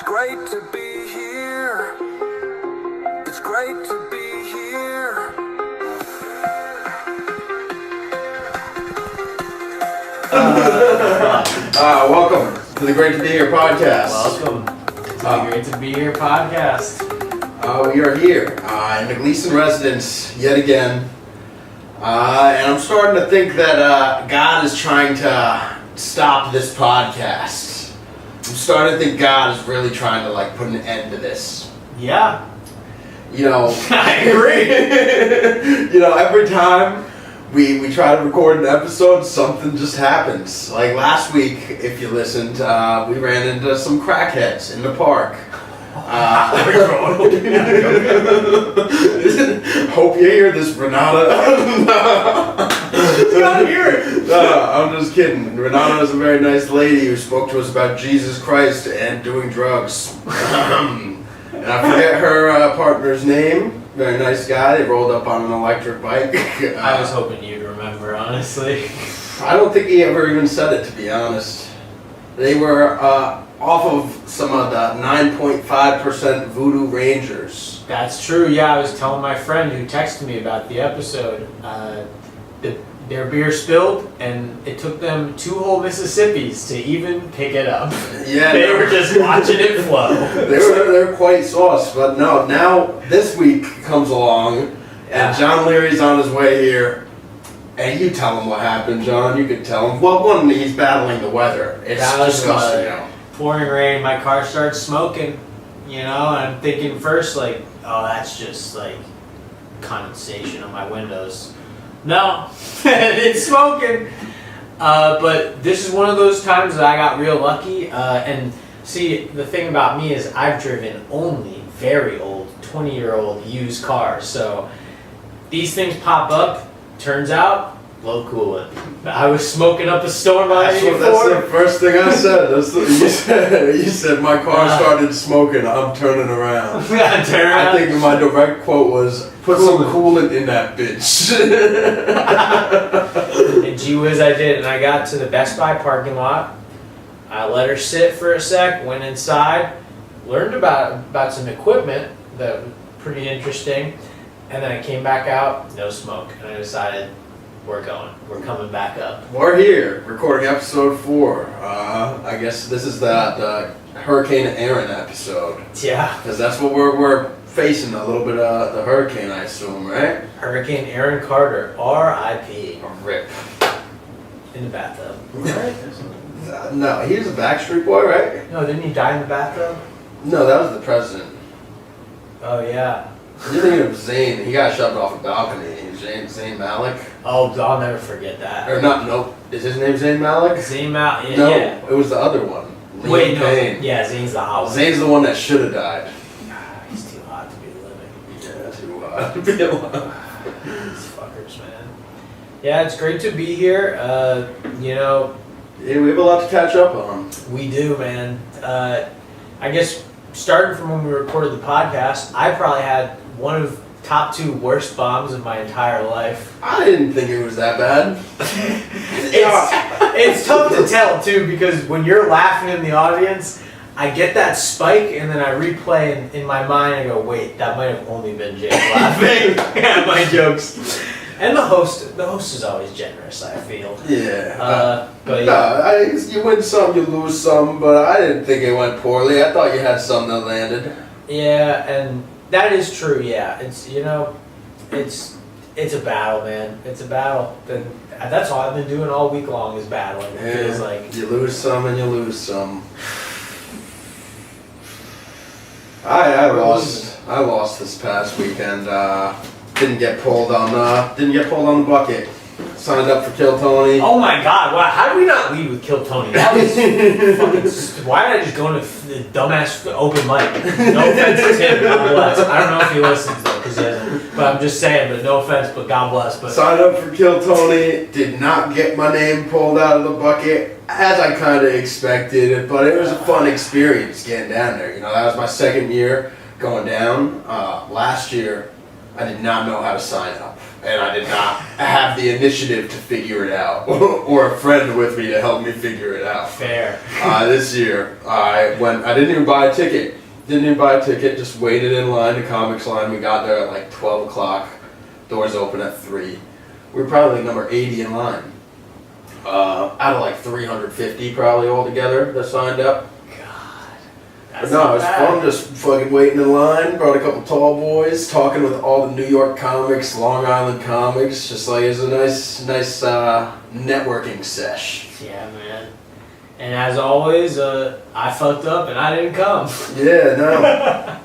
It's great to be here. It's great to be here. Welcome to the Great to Be Here podcast. Welcome to the Great to Be Here podcast. We are here in the Gleason residence yet again. And I'm starting to think that God is trying to stop this podcast. I'm starting to think God is really trying to put an end to this. Yeah. You know, I agree. Every time we try to record an episode, something just happens. Like last week, if you listened, we ran into some crackheads in the park. Hope you hear this, Renata. You gotta hear it. I'm just kidding. Renata is a very nice lady who spoke to us about Jesus Christ and doing drugs. And I forget her partner's name. Very nice guy. They rolled up on an electric bike. I was hoping you'd remember, honestly. I don't think he ever even said it, to be honest. They were off of some of the 9.5% Voodoo Rangers. That's true. Yeah, I was telling my friend who texted me about the episode. Their beer spilled, and it took them 2 whole Mississippis to even pick it up. Yeah, They were just watching it flow. they were quite sauce, but no. Now this week comes along, and John Leary's on his way here. And you tell him what happened, John. You could tell him. Well, one, he's battling the weather. It's disgusting. Pouring rain, my car starts smoking, and I'm thinking first, oh, that's just, condensation on my windows. No, it's smoking. But this is one of those times that I got real lucky. And see, the thing about me is I've driven only very old, 20-year-old used cars. So these things pop up. Turns out, low coolant. I was smoking up a storm on 84. That's the first thing I said. You said my car started smoking. I'm turning around. I think my direct quote was, "Put some coolant in that bitch." And gee whiz, I did. And I got to the Best Buy parking lot. I let her sit for a sec. Went inside. Learned about some equipment that was pretty interesting. And then I came back out, no smoke, and I decided we're coming back up. We're here, recording episode 4. I guess this is the Hurricane Aaron episode. Yeah. Because that's what we're facing, a little bit of the hurricane, I assume, right? Hurricane Aaron Carter, R.I.P. Rip. In the bathtub. Right? No, he was a Backstreet Boy, right? No, didn't he die in the bathtub? No, that was the president. Oh, yeah. You're thinking of Zayn. He got shoved off a balcony. Zayn Malik. Oh, I'll never forget that. Or not, nope. Is his name Zayn Malik? Zayn Malik, No, yeah. it was the other one. Wait, no. Payne. Yeah, Zayn's the hot one. Zayn's the one that should have died. He's too hot to be living. Yeah, too hot to be alive. These fuckers, man. Yeah, it's great to be here. Yeah, we have a lot to catch up on. We do, man. I guess starting from when we recorded the podcast, I probably had one of top 2 worst bombs of my entire life. I didn't think it was that bad. It's tough to tell too, because when you're laughing in the audience, I get that spike and then I replay in my mind and go, wait, that might have only been Jake laughing at my jokes. And the host is always generous, I feel. Yeah. But yeah. You win some, you lose some, but I didn't think it went poorly. I thought you had some that landed. Yeah, and that is true. Yeah, it's it's a battle, man. It's a battle. And that's all I've been doing all week long is battling. It feels like you lose some and you lose some. I lost this past weekend. Didn't get pulled on the bucket. Signed up for Kill Tony. Oh my God! Wow, how did we not lead with Kill Tony? That was fucking. Why did I just go into the dumbass open mic? No offense to Tim, God bless. I don't know if he listens though, because he hasn't. But I'm just saying. But no offense, but God bless. But signed up for Kill Tony. Did not get my name pulled out of the bucket as I kind of expected. But it was a fun experience getting down there. That was my second year going down. Last year, I did not know how to sign up. and I did not have the initiative to figure it out, or a friend with me to help me figure it out. Fair. This year, I didn't even buy a ticket. Just waited in line, the comics line. We got there at like 12 o'clock. Doors open at 3. We were probably like number 80 in line. Out of like 350 probably altogether that signed up. That's But no, not it was bad. fun just fucking waiting in line. Brought a couple tall boys, talking with all the New York comics, Long Island comics. Just like it was a nice networking sesh. Yeah, man. And as always, I fucked up and I didn't come. Yeah, no.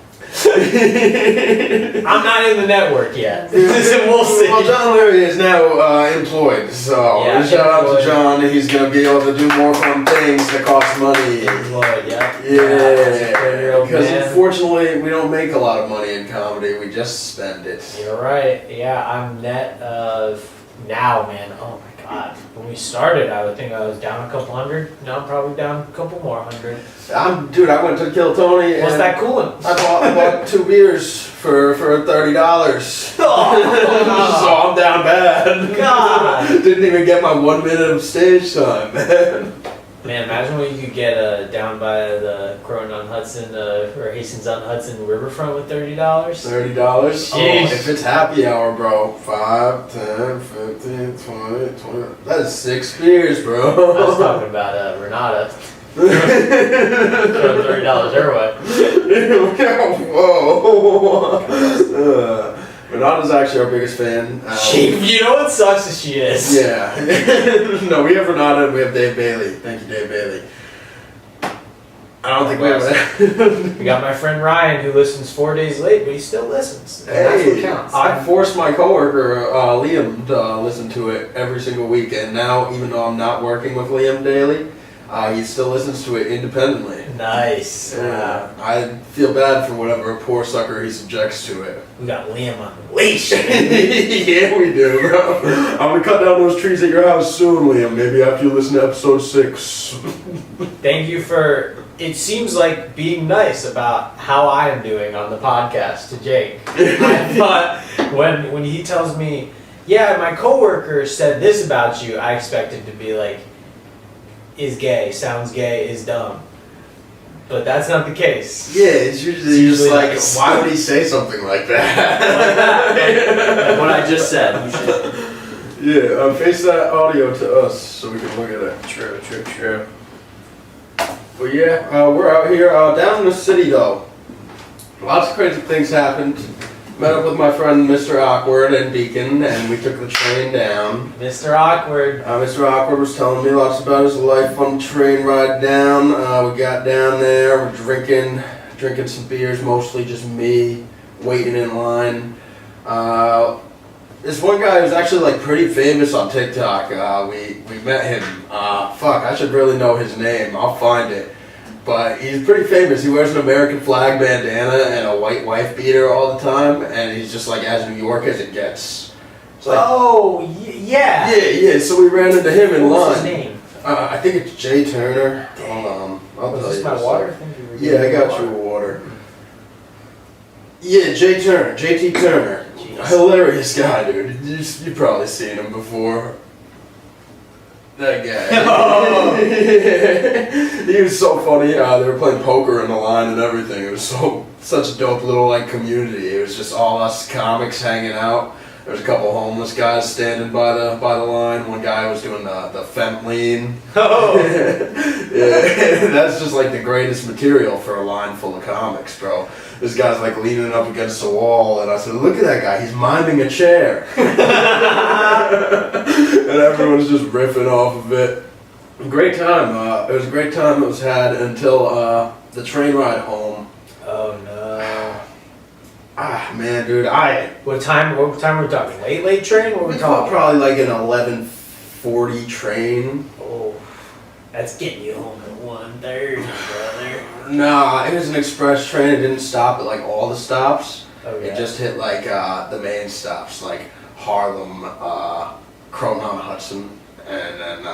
I'm not in the network yet. We'll see. Well, John Leary is now employed, so Yeah, shout out to employed. John. He's gonna be able to do more fun things that cost money. Employed, yeah. Yeah, because man. unfortunately we don't make a lot of money in comedy. We just spend it. You're right. Yeah, I'm net of now, man. Oh my god. When we started, I would think I was down a couple hundred. Now I'm probably down a couple more hundred. Dude, I went to Kill Tony. What's and that cooling? I bought 2 beers for $30. So Oh, I'm down bad. God. Didn't even get my 1 minute of stage time, man. man, imagine what you could get down by the Croton on Hudson or Hastings on Hudson riverfront with $30. $30? Oh, Jeez. if it's happy hour, bro. 5, 10, 15, 20, 20. That is 6 beers, I was bro. talking about Renata. Throwing $30 her way. Whoa. Renata's actually our biggest fan. You know what sucks is she is. Yeah. No, we have Renata and we have Dave Bailey. Thank you, Dave Bailey. I don't think we have We got my friend Ryan who listens 4 days late, but he still listens. And that's what Hey, counts. I forced my coworker Liam to listen to it every single week, and now even though I'm not working with Liam daily, he still listens to it independently. Nice. Yeah, I feel bad for whatever poor sucker he subjects to it. We got Liam on the leash. Yeah, we do, bro. I'm gonna cut down those trees at your house soon, Liam. Maybe after you listen to episode 6. Thank you for. It seems like being nice about how I am doing on the podcast to Jake. I thought when he tells me, yeah, my coworker said this about you, I expected to be like, is gay, sounds gay, is dumb. But that's not the case. Yeah, it's usually just usually like, nice. why would he say something like that? Like what I just said. You should. Yeah, face that audio to us so we can look at it. True. But yeah, we're out here down in the city though. Lots of crazy things happened. Met up with my friend Mr. Awkward in Beacon, and we took the train down. Mr. Awkward. Mr. Awkward was telling me lots about his life on the train ride down. We got down there, we're drinking some beers, mostly just me, waiting in line. This one guy who's actually like pretty famous on TikTok. We met him. I should really know his name. I'll find it. But he's pretty famous. He wears an American flag bandana and a white wife beater all the time, and he's just like as New York as it gets. It's like, Yeah. yeah. So we ran into him in What's his line. name? I think it's Jay Turner. Hold on, I'll Was tell this you. my this. water? Thank you. Yeah, I got you a water. Yeah, Jay Turner, JT Turner. Jeez. Hilarious guy, dude. You've probably seen him before. That guy. He was so funny. They were playing poker in the line and everything. It was such a dope little like community. It was just all us comics hanging out. There was a couple homeless guys standing by the line. One guy was doing the fem lean. Oh. Yeah, that's just like the greatest material for a line full of comics, bro. This guy's like leaning up against the wall, and I said, "Look at that guy, he's miming a chair." And everyone's just riffing off of it. Great time. It was a great time that was had until the train ride home. Oh no. Man, dude, What time are we talking? Late train? What are we we thought talking? probably like an 11:40 train. Oh, that's getting you home at 1:30, brother. Nah, it was an express train. It didn't stop at like all the stops. Okay. It just hit like the main stops, like Harlem, Croton on Hudson, and then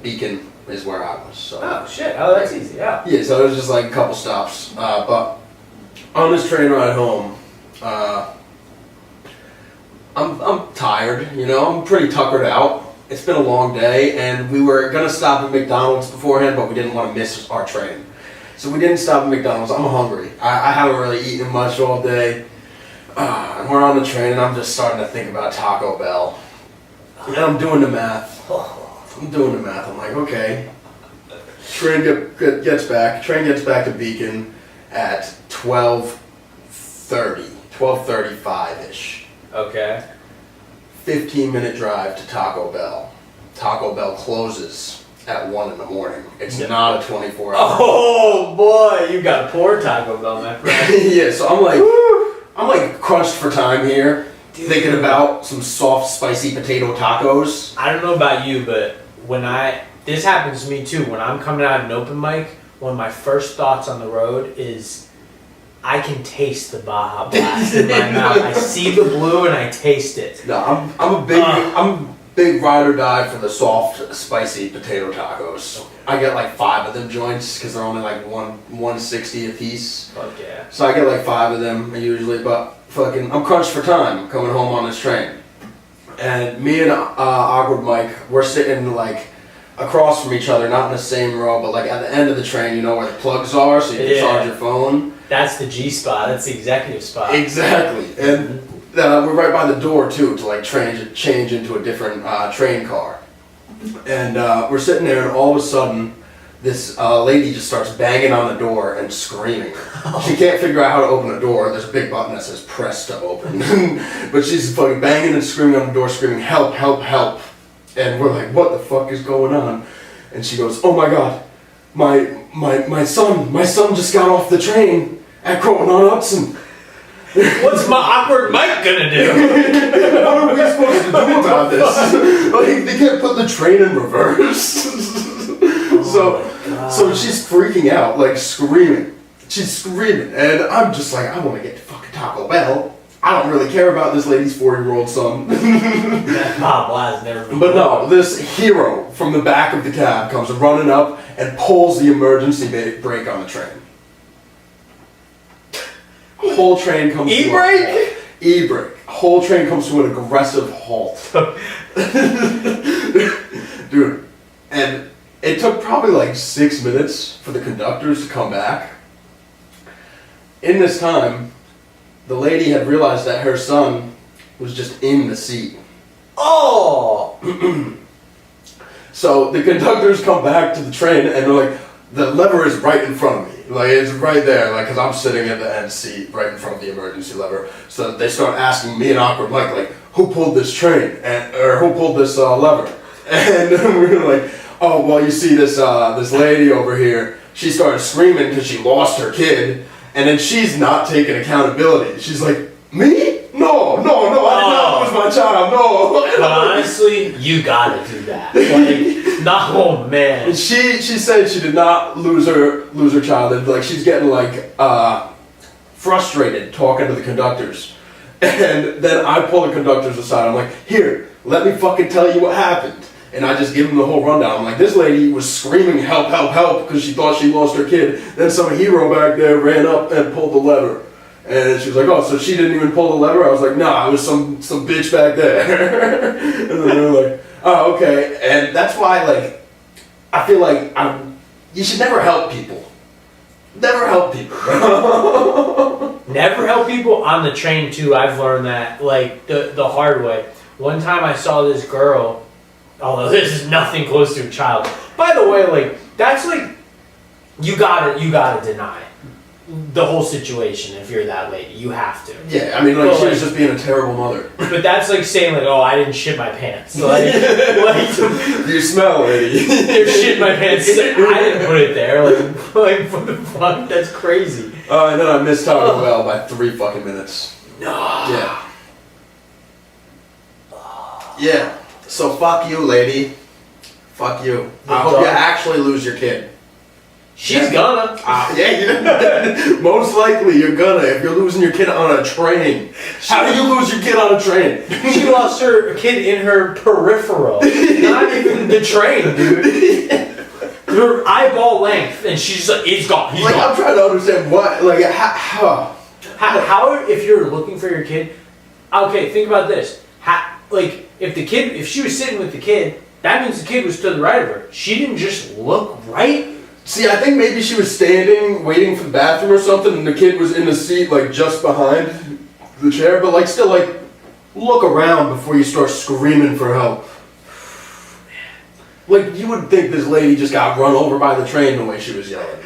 Beacon is where I was. So Oh shit! Oh, that's easy. Yeah. yeah, so it was just like a couple stops. But on this train ride home, I'm tired, you know, I'm pretty tuckered out. It's been a long day, and we were gonna stop at McDonald's beforehand, but we didn't want to miss our train. So we didn't stop at McDonald's. I'm hungry. I haven't really eaten much all day. And we're on the train, and I'm just starting to think about Taco Bell. And I'm doing the math. I'm like, okay. Train gets back to Beacon at 12:35-ish. Okay. 15-minute drive to Taco Bell. Taco Bell closes at 1 in the morning. It's not a 24-hour. Oh boy, you got poor Taco Bell, my friend. Yeah, so I'm like crunched for time here. Dude. Thinking about some soft, spicy potato tacos. I don't know about you, but this happens to me too. When I'm coming out of an open mic, one of my first thoughts on the road is I can taste the Baja Blast in my mouth. I see the blue and I taste it. No, I'm a big ride or die for the soft, spicy potato tacos. I get like 5 of them joints because they're only like $1.60 a piece. Fuck yeah. So I get like 5 of them usually, but I'm crunched for time coming home on this train. And me and Awkward Mike, we're sitting like across from each other, not in the same row, but like at the end of the train, you know where the plugs are, so you can charge your phone. That's the G spot. That's the executive spot. Exactly. And we're right by the door too, to like change into a different train car. And we're sitting there, and all of a sudden, this lady just starts banging on the door and screaming. She can't figure out how to open the door. There's a big button that says press to open. But she's fucking banging and screaming on the door, screaming, help, help, help. And we're like, what the fuck is going on? And she goes, oh my god, my son just got off the train at Croton on Hudson. What's my Awkward Mike gonna do? What are we supposed to do about this? Like, they can't put the train in reverse. So she's freaking out, like screaming. She's screaming, and I'm just like, I want to get to fucking Taco Bell. I don't really care about this lady's 4-year-old son. That Baja Blast never been. But no, this hero from the back of the cab comes running up and pulls the emergency brake on the train. Whole train comes to E-brake? E-brake. Whole train comes to an aggressive halt. Dude, and it took probably like 6 minutes for the conductors to come back. In this time, the lady had realized that her son was just in the seat. Oh! So the conductors come back to the train and they're like, the lever is right in front of me. Like, it's right there, like, because I'm sitting in the end seat right in front of the emergency lever. So they start asking me and Awkward Mike, like, who pulled this train? Or who pulled this lever? And we were like, oh, well, you see this lady over here, she started screaming because she lost her kid, and then she's not taking accountability. She's like, me? No, I did not lose my child, no. But honestly, you gotta do that. Like, no, man. And she said she did not lose her child, and like she's getting like frustrated talking to the conductors. And then I pull the conductors aside. I'm like, here, let me fucking tell you what happened. And I just give them the whole rundown. I'm like, this lady was screaming help, help, help because she thought she lost her kid. Then some hero back there ran up and pulled the lever. And she was like, oh, so she didn't even pull the lever? I was like, nah, it was some bitch back there. And then they were like, oh, okay. And that's why, like, I feel like you should never help people. Never help people. Never help people on the train, too. I've learned that, like, the hard way. One time I saw this girl, although this is nothing close to a child. By the way, like, that's like, you gotta deny the whole situation if you're that lady. You have to. Yeah, I mean, like, she was just being a terrible mother. But that's like saying, like, oh, I didn't shit my pants. Like you smell, lady. You shit my pants. I didn't put it there. Like what the fuck? That's crazy. And then I missed Taco Bell by 3 fucking minutes. No. Yeah. Yeah. So fuck you, lady. Fuck you. I hope you actually lose your kid. She's gonna. Most likely you're gonna if you're losing your kid on a train. How do you lose your kid on a train? She lost her kid in her peripheral. Not even the train, dude. Her eyeball length, and she's like, it's gone. He's like, gone. I'm trying to understand what, like, how if you're looking for your kid, okay, think about this. if she was sitting with the kid, that means the kid was to the right of her. She didn't just look right. See, I think maybe she was standing, waiting for the bathroom or something, and the kid was in the seat, like, just behind the chair, but, like, still, like, look around before you start screaming for help. Like, you would think this lady just got run over by the train the way she was yelling.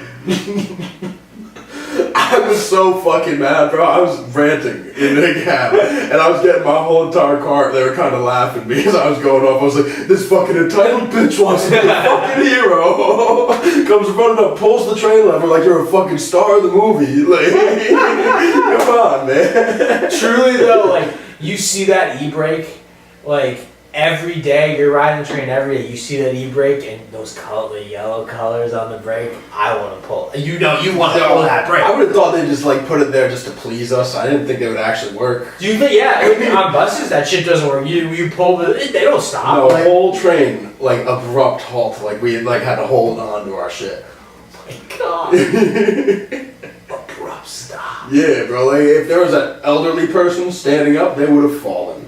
I was so fucking mad, bro. I was ranting in the cab, and I was getting my whole entire car. They were kind of laughing because I was going off. I was like, "This fucking entitled bitch wants to be a fucking hero." Comes running up, pulls the train lever like you're a fucking star of the movie. Like, come on, man. Truly though, like you see that e-brake, like every day you're riding the train every day. You see that e-brake and those the yellow colors on the brake. I want to pull. You want to pull that brake. I would have thought they just like put it there just to please us. I didn't think they would actually work. Do you think? Yeah, on buses that shit doesn't work. You pull they don't stop. No, the whole train like abrupt halt. Like we like had to hold on to our shit. Oh my god. Abrupt stop. Yeah, bro. Like if there was an elderly person standing up, they would have fallen.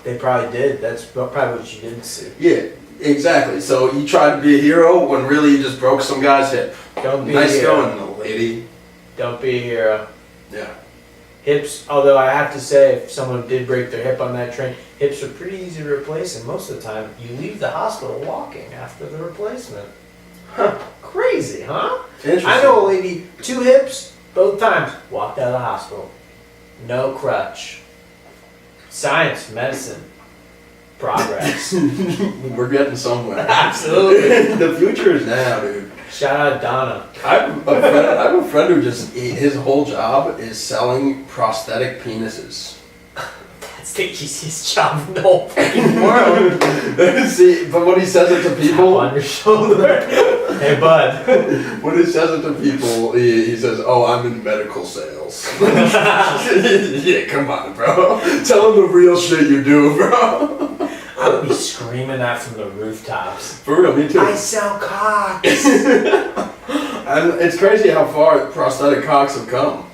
They probably did. That's probably what you didn't see. Yeah, exactly. So you tried to be a hero when really you just broke some guy's hip. Don't be Nice a hero. going, lady. Don't be a hero. Yeah. Hips, although I have to say, if someone did break their hip on that train, hips are pretty easy to replace, and most of the time, you leave the hospital walking after the replacement. Huh. Crazy, huh? Interesting. I know a lady, 2 hips, both times, walked out of the hospital. No crutch. Science, medicine, progress. We're getting somewhere. Absolutely. The future is now, dude. Shout out Donna. I have a friend who just his whole job is selling prosthetic penises. That's the easiest job in the whole fucking world. See, but when he says it to Tap people, on your shoulder. Hey, bud. when he says it to people, he says, "Oh, I'm in medical sales." Yeah, come on, bro. Tell him the real shit you do, bro. I would be screaming that from the rooftops. For real, me too. I sell cocks. And it's crazy how far prosthetic cocks have come.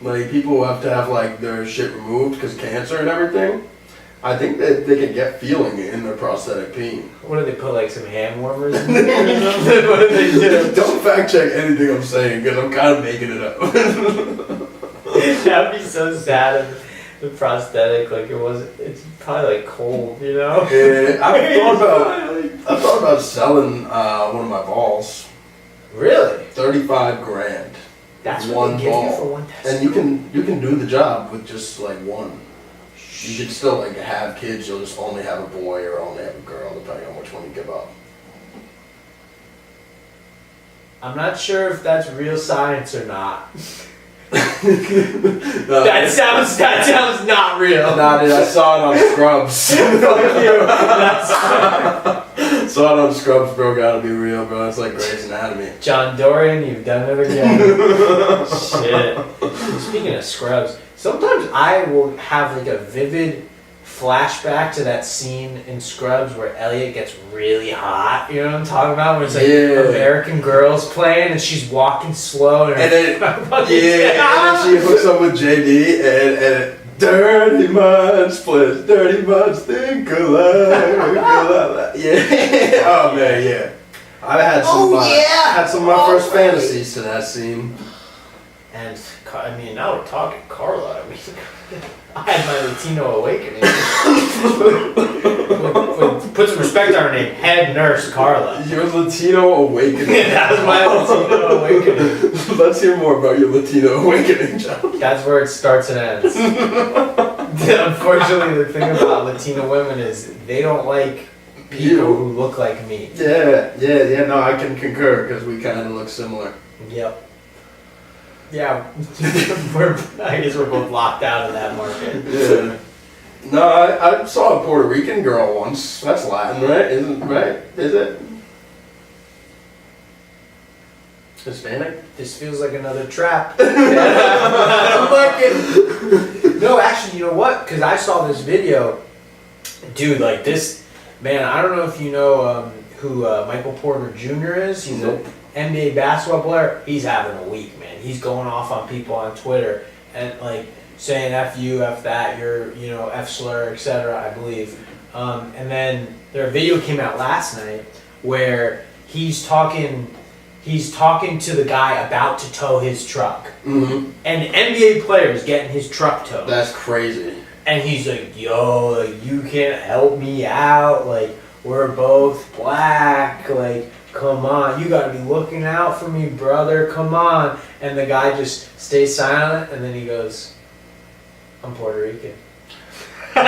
Like, people have to have, like, their shit removed because cancer and everything. I think that they can get feeling in their prosthetic peen. What do they put, like some hand warmers in there or something? What do they do? Don't fact check anything I'm saying because I'm kind of making it up. That'd be so sad if the prosthetic, like it's probably like cold, you know? Yeah, I've thought about selling one of my balls. Really? 35 grand. That's what One they give you ball. for one test. And you can do the job with just like one. You can still like have kids, you'll just only have a boy or only have a girl, depending on which one you give up. I'm not sure if that's real science or not. No, That sounds not real. Nah, dude, I saw it on Scrubs. Fuck you. Saw it on Scrubs, bro. Gotta be real, bro. It's like Grey's Anatomy. John Dorian, you've done it again. Shit. Speaking of Scrubs, sometimes I will have like a vivid flashback to that scene in Scrubs where Elliot gets really hot. You know what I'm talking about? Where it's like American Girls playing and she's walking slow and then she hooks up with JD and dirty minds plays dirty minds think alike. Yeah. Oh man, yeah. I had some of my first fantasies to that scene. And I mean, now we're talking Carla. I mean, I had my Latino awakening. Put some respect on her name, head nurse Carla. Your Latino awakening. That was my Latino awakening. Let's hear more about your Latino awakening, John. That's where it starts and ends. Unfortunately, the thing about Latino women is they don't like people who look like me. Yeah. No, I can concur because we kind of look similar. Yep. Yeah, I guess we're both locked out of that market. Yeah. No, I saw a Puerto Rican girl once. That's Latin, right? Isn't right? Is it? Hispanic? This feels like another trap. I don't like it. No, actually, you know what? Because I saw this video. Dude, like this, man, I don't know if you know who Michael Porter Jr. is. He's Nope. an NBA basketball player. He's having a week, man. He's going off on people on Twitter. And like, saying F you, F that, you're, F slur, etc., I believe. And then their video came out last night where he's talking to the guy about to tow his truck. Mm-hmm. And NBA players getting his truck towed. That's crazy. And he's like, yo, like, you can't help me out. Like, we're both black. Like, come on. You got to be looking out for me, brother. Come on. And the guy just stays silent. And then he goes, I'm Puerto Rican. So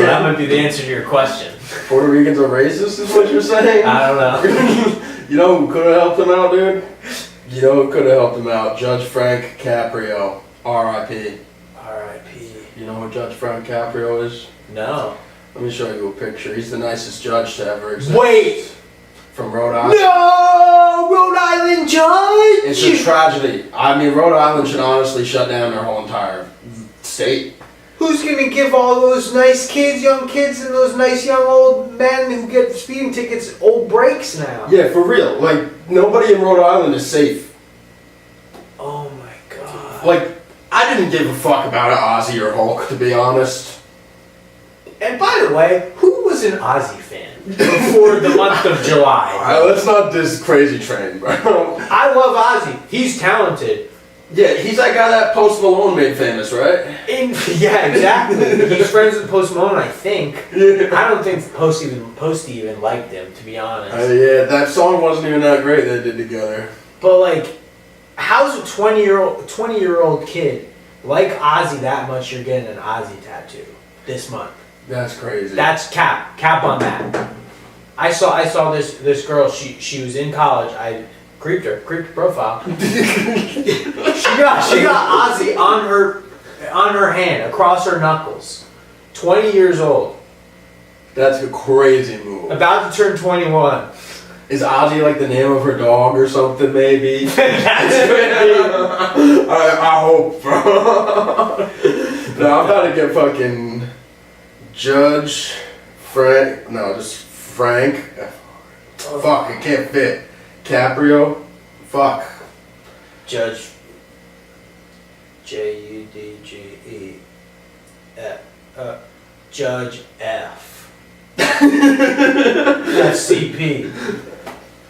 that might be the answer to your question. Puerto Ricans are racist, is what you're saying? I don't know. You know who could have helped him out, dude? You know who could have helped him out? Judge Frank Caprio. R.I.P. R.I.P. You know who Judge Frank Caprio is? No. Let me show you a picture. He's the nicest judge to ever exist. Wait! From Rhode Island. No! Rhode Island judge! It's a tragedy. I mean, Rhode Island should honestly shut down their whole entire state. Who's gonna give all those nice kids, young kids, and those nice young old men who get speeding tickets old breaks now? Yeah, for real. Like, nobody in Rhode Island is safe. Oh my god. Like, I didn't give a fuck about Ozzy or Hulk, to be honest. And by the way, who was an Ozzy fan before the month of July? Let's not diss Crazy Train, bro. I love Ozzy. He's talented. Yeah, he's that guy that Post Malone made famous, right? Yeah, exactly. He's friends with Post Malone, I think. Yeah. I don't think Posty even liked him, to be honest. Yeah, that song wasn't even that great they did together. But like, how's a 20-year-old kid like Ozzy that much? You're getting an Ozzy tattoo this month. That's crazy. That's cap on that. I saw this girl. She was in college. I creeped her profile. she got Ozzy on her hand across her knuckles. 20 years old. That's a crazy move. About to turn 21. Is Ozzy like the name of her dog or something, maybe? That's good. I hope, bro. No, I'm about to get fucking Judge Frank. No, just Frank. Fuck, it can't fit. Caprio. Fuck. Judge Judge Judge F. That's CP.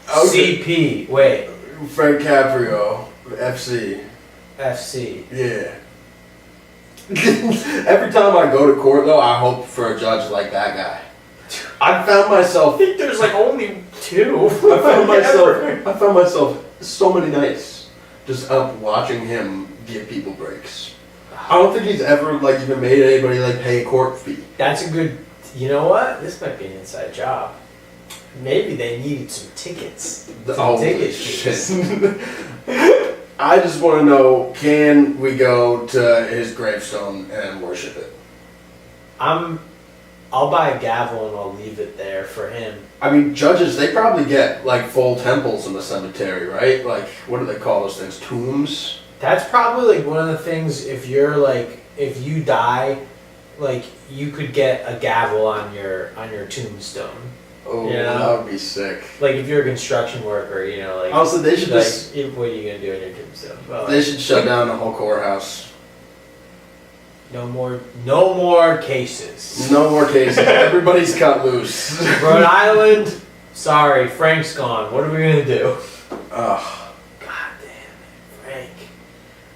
Okay. CP. Wait. Frank Caprio. FC. FC. Yeah. Every time I go to court, though, I hope for a judge like that guy. I found myself. I think there's like only two. I found myself so many nights just up watching him give people breaks. I don't think he's ever like even made anybody like pay a court fee. That's a good. You know what? This might be an inside job. Maybe they needed some tickets. Ticket fees. I just want to know: can we go to his gravestone and worship it? I'll buy a gavel and I'll leave it there for him. I mean, judges, they probably get like full temples in the cemetery, right? Like, what do they call those things? Tombs? That's probably like one of the things. If you die, like you could get a gavel on your tombstone. Oh, You know? that would be sick. Like if you're a construction worker, like. Also, they should like, just. what are you gonna do on your tombstone? Well, They should shut down the whole courthouse. no more cases. No more cases. Everybody's cut loose. Rhode Island, sorry, Frank's gone. What are we gonna do? Ugh. God damn it, Frank.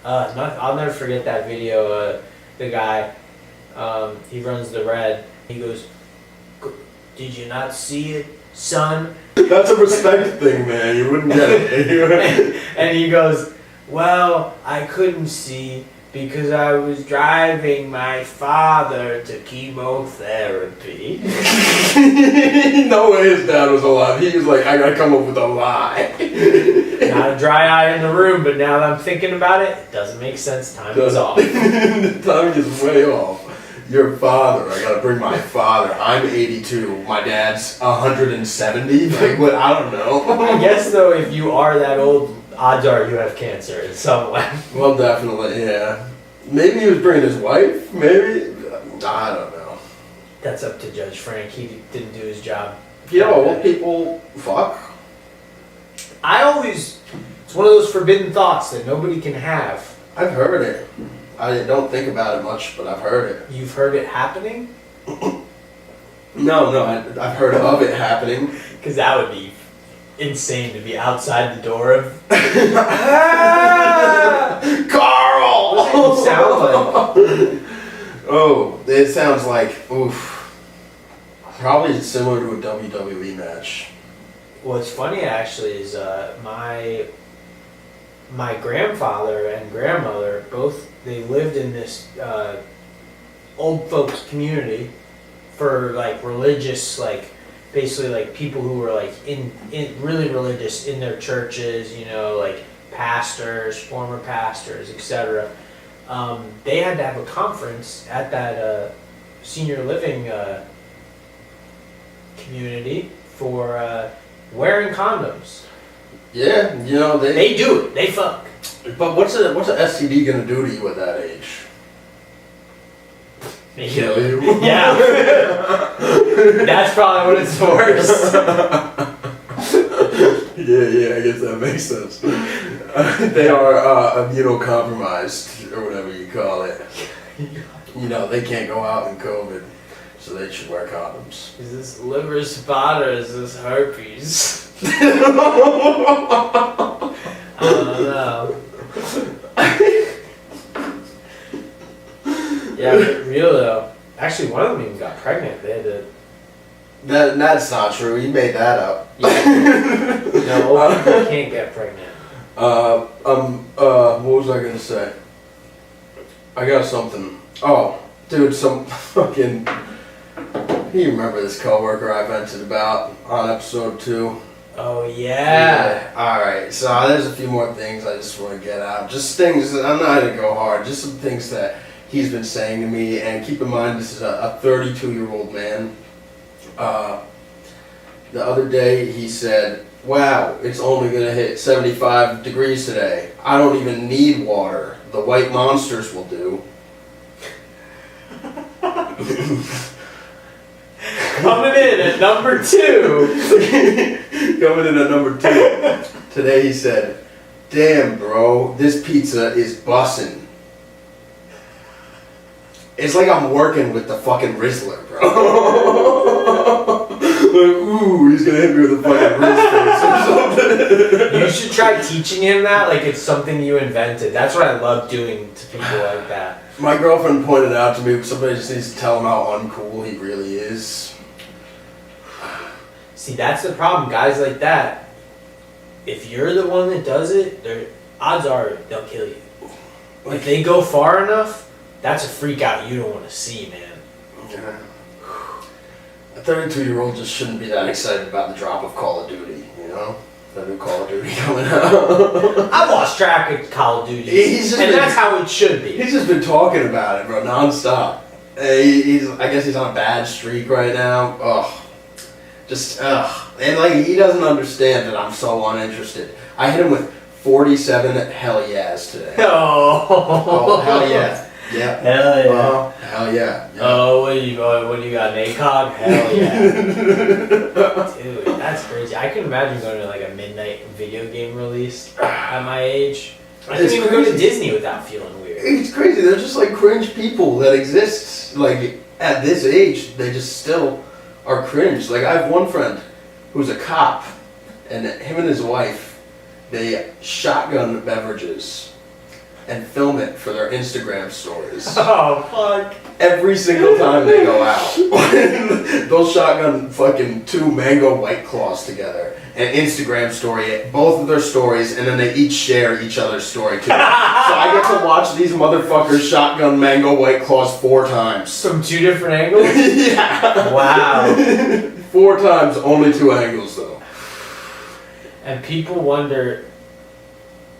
I'll never forget that video. The guy, he runs the red. He goes, "Did you not see it, son?" That's a respect thing, man. You wouldn't get it. And he goes, "Well, I couldn't see because I was driving my father to chemotherapy." No way his dad was alive. He was like, I gotta come up with a lie. Not a dry eye in the room, but now that I'm thinking about it, it doesn't make sense. Time is off. The timing is way off. Your father. I gotta bring my father. I'm 82. My dad's 170. Like, what? I don't know. I guess though, if you are that old, odds are you have cancer in some way. Well, definitely, yeah. Maybe he was bringing his wife. Maybe. I don't know. That's up to Judge Frank. He didn't do his job. You know, old people fuck. It's one of those forbidden thoughts that nobody can have. I've heard it. I don't think about it much, but I've heard it. You've heard it happening? No, I've heard of it happening. Because that would be insane to be outside the door of. Carl! What does it sound like? Oh, it sounds like, oof. Probably similar to a WWE match. What's funny actually is my grandfather and grandmother both they lived in this old folks community for like religious basically like people who were like in really religious in their churches, you know, like pastors, former pastors, etc. They had to have a conference at that senior living community for wearing condoms. Yeah, you know, They do it. They fuck. But what's a STD gonna do to you at that age? Kill you. Yeah. That's probably what it's for. Yeah, I guess that makes sense. They are immunocompromised, or whatever you call it. You know, they can't go out in COVID, so they should wear condoms. Is this liver spot or is this herpes? I don't know. Yeah, but real though. Actually, one of them even got pregnant. They had to. That's not true. You made that up. No, old people can't get pregnant. What was I gonna say? I got something. Oh, dude, some fucking. You remember this coworker I vented about on episode 2? Oh yeah. Alright, so there's a few more things I just want to get out. Just things, I'm not going to go hard, just some things that he's been saying to me. And keep in mind, this is a 32-year-old man. The other day he said, wow, it's only going to hit 75 degrees today. I don't even need water. The white monsters will do. Coming in at number 2. Coming in at number 2. Today he said, damn bro, this pizza is bussin'. It's like I'm working with the fucking Rizzler, bro. Like, ooh, he's gonna hit me with a fucking Rizz face or something. You should try teaching him that like it's something you invented. That's what I love doing to people like that. My girlfriend pointed out to me, somebody just needs to tell him how uncool he really is. See, that's the problem. Guys like that, if you're the one that does it, odds are they'll kill you. If they go far enough, that's a freak out you don't want to see, man. Yeah. A 32-year-old just shouldn't be that excited about the drop of Call of Duty, you know? The new Call of Duty coming out. I've lost track of Call of Duty, that's how it should be. He's just been talking about it, bro, nonstop. I guess he's on a bad streak right now. Ugh. And like, he doesn't understand that I'm so uninterested. I hit him with 47 hell yeahs today. Oh, hell yeah. Yeah. Hell yeah. Hell yeah. Yeah. Oh, what do you got, an ACOG? Hell yeah. Dude, that's crazy. I can imagine going to like a midnight video game release at my age. I couldn't even go to Disney without feeling weird. It's crazy. They're just like cringe people that exist. Like, at this age, they just still are cringe. Like, I have one friend who's a cop, and him and his wife, they shotgun beverages and film it for their Instagram stories. Oh, fuck. Every single time they go out. They'll shotgun fucking 2 mango White Claws together and Instagram story both of their stories, and then they each share each other's story too. So I get to watch these motherfuckers shotgun mango White Claws 4 times. From 2 different angles? Yeah. Wow. 4 times, only 2 angles though. And people wonder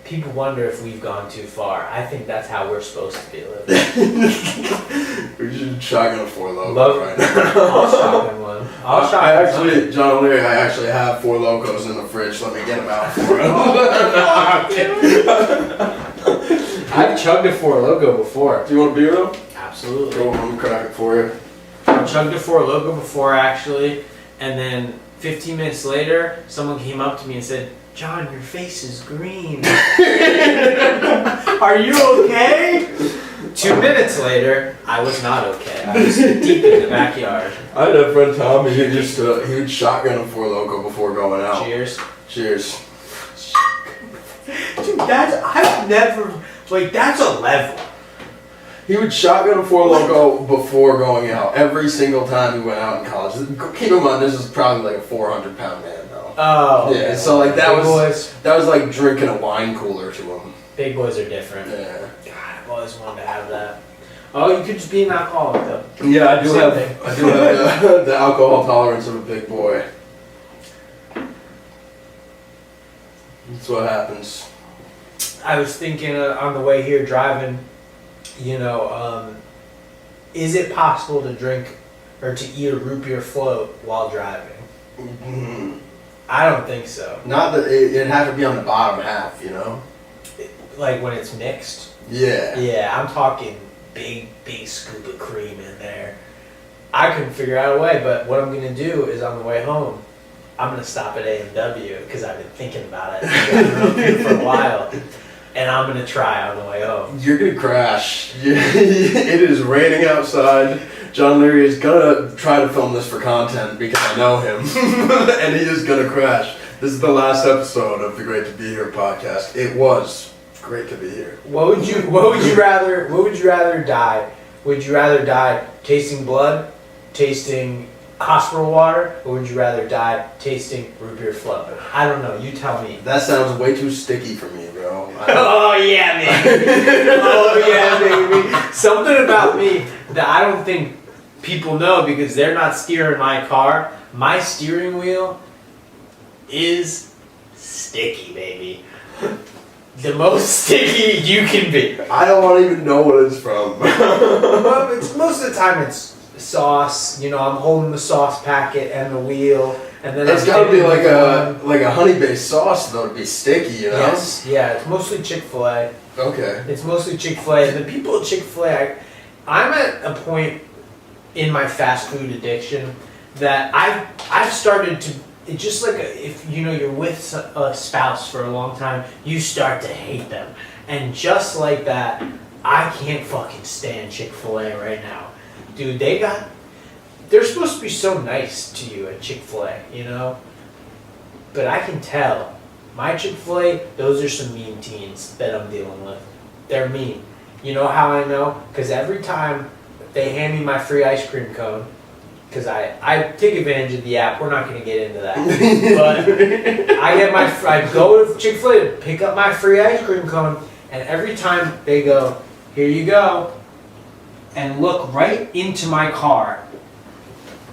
if we've gone too far. I think that's how we're supposed to be living. We should shotgun a 4 Loko right now. I'll shotgun one. John O'Leary, I actually have 4 Locos in the fridge. Let me get them out for him. I've chugged a 4 Loko before. Do you want a beer though? Absolutely. Go on, crack it for you. I chugged a 4 Loko before actually, and then 15 minutes later, someone came up to me and said, John, your face is green. I Are you okay? 2 minutes later, I was not okay. I was deep in the backyard. I had a friend Tommy who he would shotgun a Four Loko before going out. Cheers. Cheers. Dude, I've never, that's a level. He would shotgun a Four Loko before going out every single time he went out in college. Keep in mind, this is probably like a 400-pound man though. Oh. Yeah, so like that Big was like drinking a wine cooler to him. Big boys are different. Yeah. God, I've always wanted to have that. Oh, you could just be an alcoholic though. Yeah, I do Same have thing. the alcohol tolerance of a big boy. That's what happens. I was thinking on the way here driving, is it possible to drink or to eat a root beer float while driving? Mhm. I don't think so. Not that it'd have to be on the bottom half, you know? Like when it's mixed? Yeah. Yeah, I'm talking big scoop of cream in there. I couldn't figure out a way, but what I'm going to do is on the way home, I'm going to stop at A&W because I've been thinking about it for a while. And I'm going to try on the way home. You're gonna crash. It is raining outside. John Leary is gonna try to film this for content because I know him. And he is gonna crash. This is the last episode of the Great to Be Here podcast. It was great to be here. What would you rather die? Would you rather die tasting blood, tasting hospital water, or would you rather die tasting root beer float? I don't know. You tell me. That sounds way too sticky for me, bro. Oh yeah, baby. Oh yeah, baby. Something about me that I don't think people know because they're not steering my car. My steering wheel is sticky, baby. The most sticky you can be. I don't want to even know what it's from. Well, it's most of the time it's sauce. I'm holding the sauce packet and the wheel, and then It's gotta be like a honey-based sauce though to be sticky, you know? Yes, yeah. It's mostly Chick-fil-A. Okay. It's mostly Chick-fil-A. And the people at Chick-fil-A, I'm at a point in my fast food addiction that I've started to. It's just like if you're with a spouse for a long time, you start to hate them, and just like that, I can't fucking stand Chick-fil-A right now, dude. They're supposed to be so nice to you at Chick-fil-A, but I can tell my Chick-fil-A, those are some mean teens that I'm dealing with. They're mean. You know how I know? Because every time they hand me my free ice cream cone, because I take advantage of the app. We're not going to get into that. But I go to Chick-fil-A to pick up my free ice cream cone, and every time they go, here you go, and look right into my car,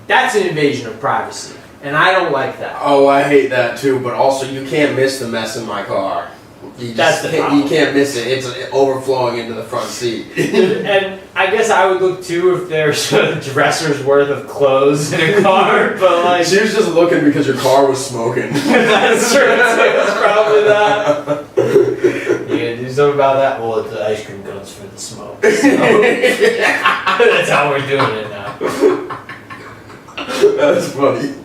that's an invasion of privacy. And I don't like that. Oh, I hate that too, but also you can't miss the mess in my car. That's the problem. You can't miss it. It's overflowing into the front seat. And I guess I would look too if there's a dresser's worth of clothes in a car, but like... She was just looking because your car was smoking. That's true, it's probably that. You gonna do something about that? Well, the ice cream cones for the smoke. So. That's how we're doing it now. That's funny.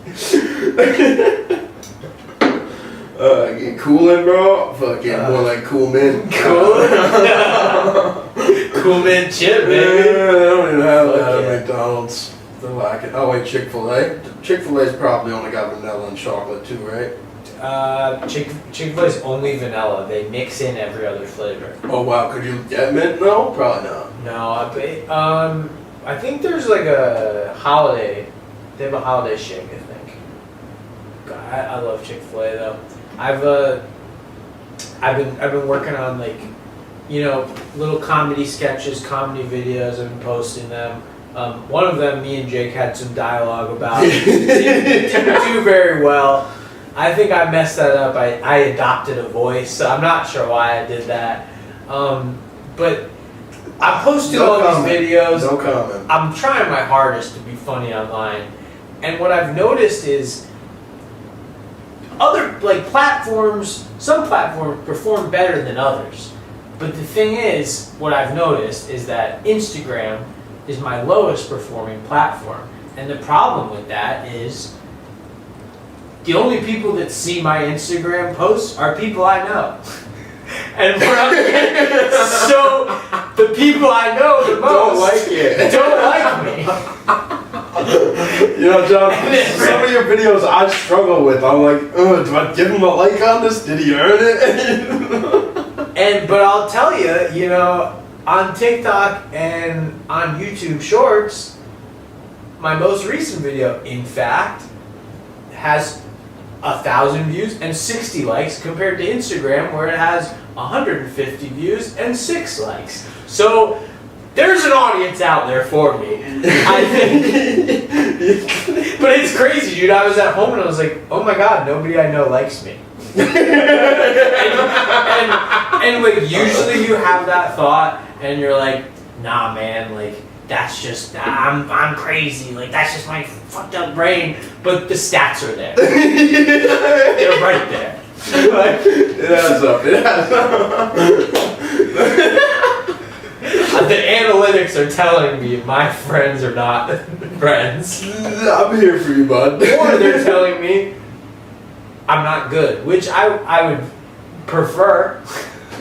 Coolin', bro? Fucking more like Cool Mint. Cool Mint chip, Yeah, baby. they don't even have that Yeah. at McDonald's. They're lacking. Oh wait, Chick-fil-A? Chick-fil-A's probably only got vanilla and chocolate too, right? Chick-fil-A's only vanilla. They mix in every other flavor. Oh wow, could you get mint? No, probably not. No, I think there's like a holiday. They have a holiday shake, I think. God, I love Chick-fil-A though. I've been working on little comedy sketches, comedy videos. I've been posting them. One of them, me and Jake had some dialogue about. Didn't do very well. I think I messed that up. I adopted a voice, so I'm not sure why I did that. But I posted all these videos. No comment. I'm trying my hardest to be funny online. And what I've noticed is other platforms, some platforms perform better than others. But the thing is, what I've noticed is that Instagram is my lowest performing platform. And the problem with that is the only people that see my Instagram posts are people I know. and we're on the so the people I know the most Don't like it. don't like me. You know, John, some of your videos I struggle with. I'm like, do I give him a like on this? Did he earn it? But I'll tell you, you know, on TikTok and on YouTube Shorts, my most recent video, in fact, has 1,000 views and 60 likes compared to Instagram, where it has 150 views and 6 likes. So there's an audience out there for me, I think. But it's crazy, dude. I was at home and I was like, oh my god, nobody I know likes me. and like usually you have that thought and you're like, nah man, like that's just I'm crazy, like that's just my fucked up brain. But the stats are there. They're right there. It adds up. It adds up. The analytics are telling me my friends are not friends. I'm here for you, bud. Or they're telling me I'm not good, which I would prefer.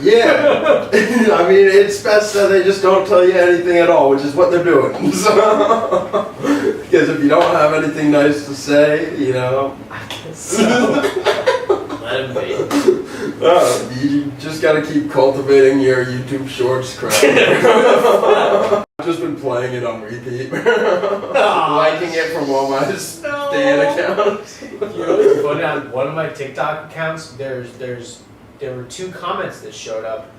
Yeah. I mean, it's best that they just don't tell you anything at all, which is what they're doing. So, because if you don't have anything nice to say, you know. I guess so. Let them be. You just gotta keep cultivating your YouTube Shorts crowd. I've just been playing it on repeat. Liking it from all my Stan accounts. You know, it's funny, on one of my TikTok accounts, there were 2 comments that showed up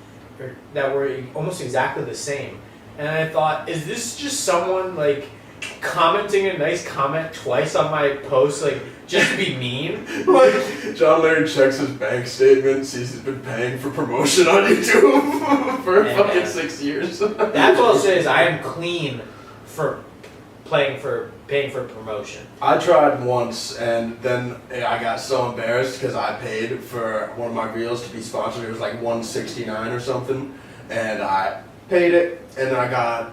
that were almost exactly the same. And I thought, is this just someone like commenting a nice comment twice on my post, like just to be mean? Like, John Larry checks his bank statement, sees he's been paying for promotion on YouTube for fucking 6 years. That's what I'll say is I am clean for paying for promotion. I tried once and then I got so embarrassed because I paid for one of my reels to be sponsored. It was like $169 or something, and I paid it, and then I got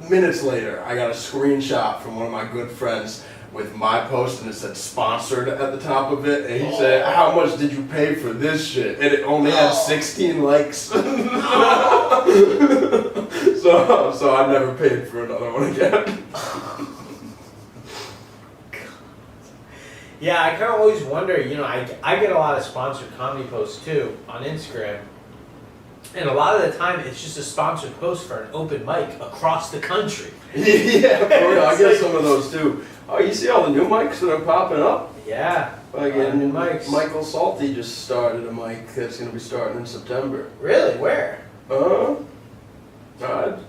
minutes later I got a screenshot from one of my good friends with my post, and it said sponsored at the top of it, and he said, how much did you pay for this shit? And it only had 16 likes. So I never paid for another one again. Yeah, I kind of always wonder, you know, I get a lot of sponsored comedy posts too on Instagram. And a lot of the time, it's just a sponsored post for an open mic across the country. Yeah, for real. I get some of those too. Oh, you see all the new mics that are popping up? Yeah. Again, new mics. Michael Salty just started a mic that's going to be starting in September. Really? Where? I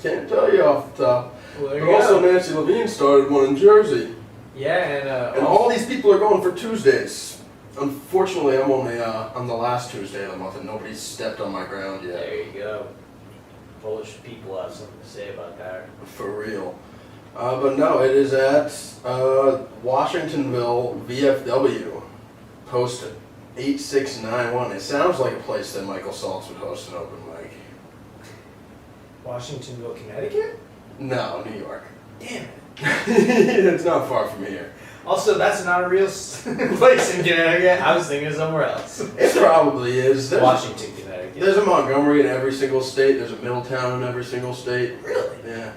can't tell you off the top. Well, there But you also go. Nancy Levine started one in Jersey. Yeah, And all these people are going for Tuesdays. Unfortunately, I'm only on the last Tuesday of the month, and nobody's stepped on my ground yet. there you go. Polish people have something to say about that. For real. But no, it is at Washingtonville VFW. Posted 8691. It sounds like a place that Michael Saltz would host an open mic. Washingtonville, Connecticut? No, New York. Damn it. It's not far from here. Also, that's not a real place in Connecticut. I was thinking somewhere else. It probably is. Washington, Connecticut. There's a Montgomery in every single state. There's a Middletown in every single state. Really? Yeah.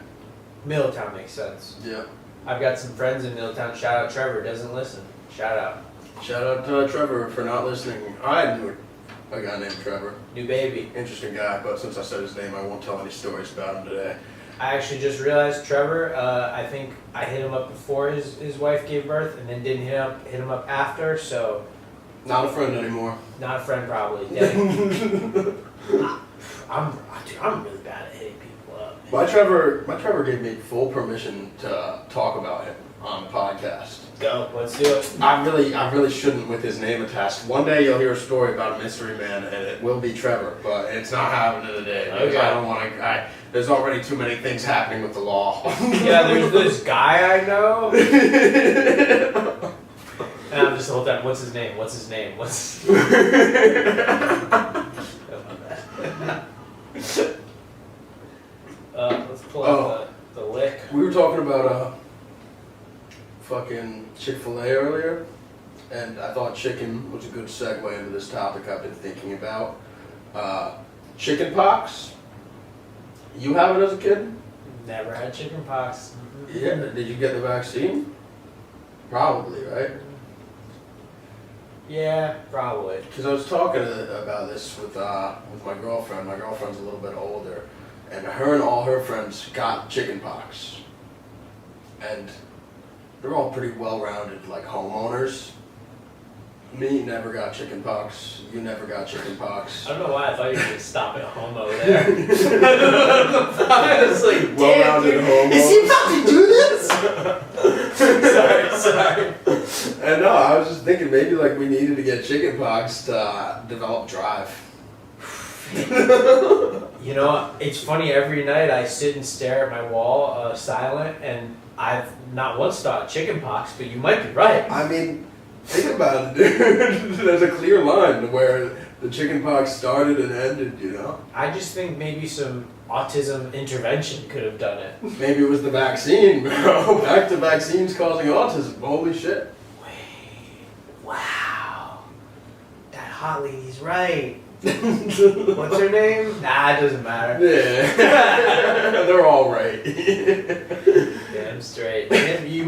Middletown makes sense. Yeah. I've got some friends in Middletown. Shout out Trevor, doesn't listen. Shout out. Shout out to Trevor for not listening. I knew a guy named Trevor. New baby. Interesting guy, but since I said his name, I won't tell any stories about him today. I actually just realized Trevor, I think I hit him up before his wife gave birth and then didn't hit him up after, so Not a friend anymore. not a friend probably. Dang. I'm really bad at hitting people up. My Trevor gave me full permission to talk about him on the podcast. Go, let's do it. I really shouldn't with his name attached. One day you'll hear a story about a mystery man, and it will be Trevor, but it's not happening today. Because Okay. I don't want to. There's already too many things happening with the law. Yeah, there's this guy I know. And I'm just the whole time, what's his name? What's his name? What's let's pull up the lick. We were talking about fucking Chick-fil-A earlier, and I thought chicken was a good segue into this topic I've been thinking about. chicken pox. You have it as a kid? Never had chicken pox. Yeah. Did you get the vaccine? Probably, right? Yeah, probably. Because I was talking about this with my girlfriend. My girlfriend's a little bit older, and her and all her friends got chicken pox. And they're all pretty well-rounded, like, homeowners. Me never got chicken pox. You never got chicken pox. I don't know why I thought you were going to stop at homo there. I was like, damn, Well-rounded dude, homo. is he about to do this? sorry. And no, I was just thinking maybe like we needed to get chicken pox to develop drive. You know, it's funny, every night I sit and stare at my wall, silent, and I've not once thought chicken pox, but you might be right. I mean, think about it, dude. There's a clear line where the chicken pox started and ended, you know? I just think maybe some autism intervention could have done it. Maybe it was the vaccine, bro. Back to vaccines causing autism. Holy shit. Wait, wow. That hot lady's right. What's her name? Nah, it doesn't matter. Yeah. They're all right. Damn straight. Man, you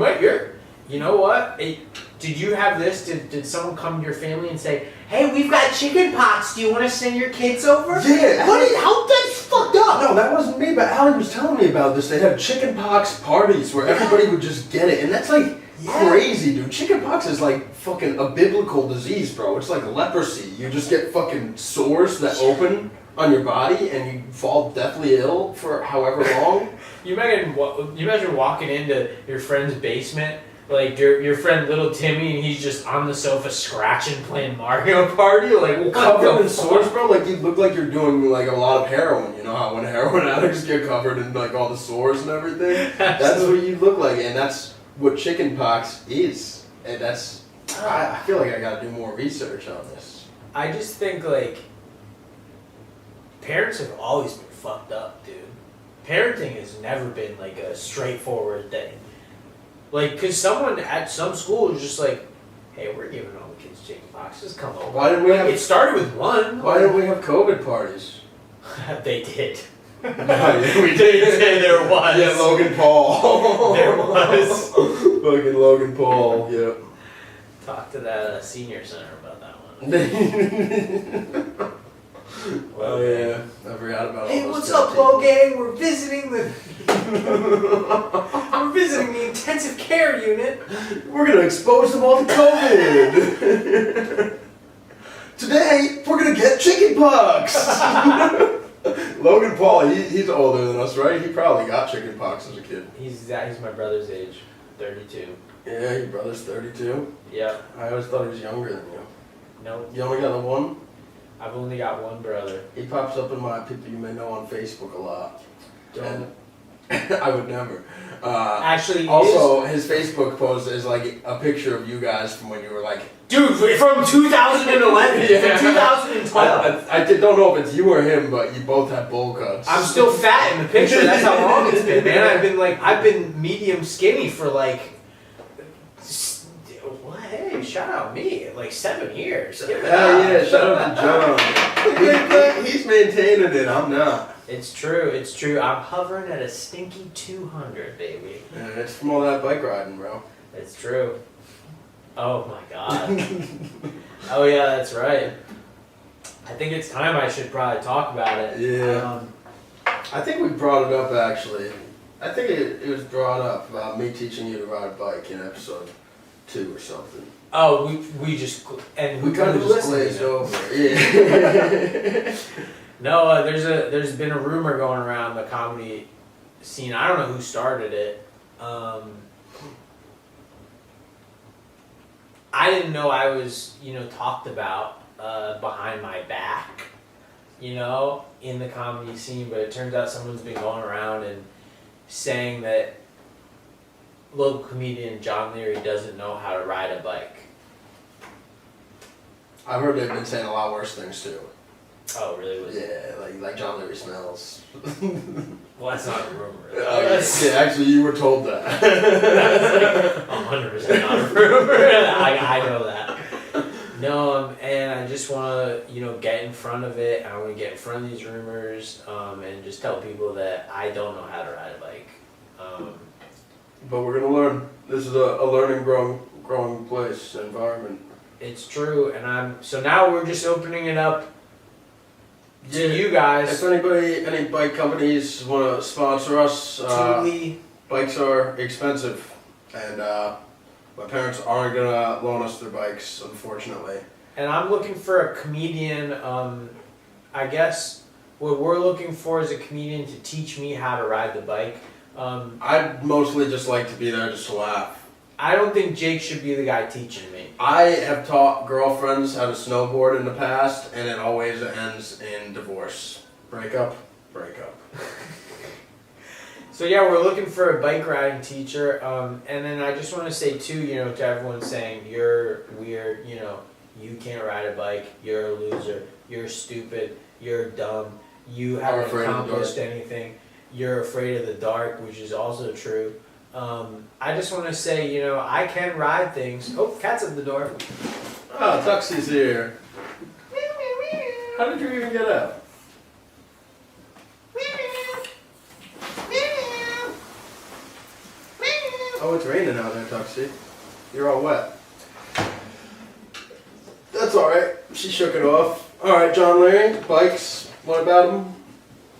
know what? Did you have this? Did someone come to your family and say, hey, we've got chicken pox, do you want to send your kids over? Yeah. How that's fucked up? No, that wasn't me, but Allie was telling me about this. They have chicken pox parties where everybody would just get it, and that's like crazy, dude. Chicken pox is like fucking a biblical disease, bro. It's like leprosy. You just get fucking sores that open on your body, and you fall deathly ill for however long. You imagine walking into your friend's basement, like your friend little Timmy, and he's just on the sofa scratching, playing Mario Party, like what Covered the in sores, bro. Like you look like you're doing like a lot of heroin. You know how when heroin addicts get covered in like all the sores and everything. That's what you look like, and that's what chicken pox is. And that's I feel like I gotta do more research on this. I just think like parents have always been fucked up, dude. Parenting has never been like a straightforward thing. Like, cause someone at some school was just like, hey, we're giving all the kids chicken pox, just come over. Why didn't we have? It started with one. Why didn't we have COVID parties? They did. No, yeah, we They did, there was. Yeah, Logan Paul. There was. Fucking Logan Paul. Yep. Talk to that senior center about that one. Oh yeah, I forgot about all Hey, those what's stuff. up, Low Gang? We're visiting the intensive care unit. We're gonna expose them all to COVID. Today, we're gonna get chicken pox. Logan Paul, he's older than us, right? He probably got chicken pox as a kid. He's my brother's age, 32. Yeah, your brother's 32. Yeah. I always thought he was younger than you. No, You only got the one? I've only got one brother. He pops up in my people you may know on Facebook a lot. Don't. And I would never. Actually, Also, his Facebook post is like a picture of you guys from when you were like. dude, from 2011 Yeah. to 2012. I don't know if it's you or him, but you both have bowl cuts. I'm still fat in the picture. That's how long it's been, man. I've been medium skinny for like. What? Hey, shout out me. Like 7 years. Give it Hell up. yeah, shout out to John. He's maintaining it, I'm not. It's true. It's true. I'm hovering at a stinky 200, baby. And it's from all that bike riding, bro. It's true. Oh my god. Oh yeah, that's right. I think it's time I should probably talk about it. Yeah. I think we brought it up actually. I think it was brought up about me teaching you to ride a bike in episode 2 or something. Oh, we just and We kind of who just listened to glazed it? over. Yeah. No, there's been a rumor going around the comedy scene. I don't know who started it. I didn't know I was, talked about behind my back, in the comedy scene. But it turns out someone's been going around and saying that local comedian John Leary doesn't know how to ride a bike. I've heard they've been saying a lot worse things too. Oh, really? Was it? Yeah, like John Leary smells. Well, that's not a rumor. Yeah, actually, you were told that. That's like 100% not a rumor. I know that. No, and I just want to, get in front of it. I want to get in front of these rumors, and just tell people that I don't know how to ride a bike. But we're gonna learn. This is a learning, growing place, environment. It's true, and so now we're just opening it up to you guys. If any bike companies want to sponsor us, Thule. bikes are expensive, and my parents aren't gonna loan us their bikes, unfortunately. And I'm looking for a comedian. I guess what we're looking for is a comedian to teach me how to ride the bike. I'd mostly just like to be there just to laugh. I don't think Jake should be the guy teaching me. I have taught girlfriends how to snowboard in the past, and it always ends in divorce. Breakup. So yeah, we're looking for a bike riding teacher. And then I just want to say too, to everyone saying you're weird, you can't ride a bike, you're a loser, you're stupid, you're dumb, you haven't accomplished anything, you're afraid of the dark, which is also true. I just want to say, I can ride things. Oh, cat's at the door. Oh, Tuxie's here. How did you even get out? Oh, it's raining out there, Tuxie. You're all wet. That's alright. She shook it off. Alright, John Larry, bikes. What about them?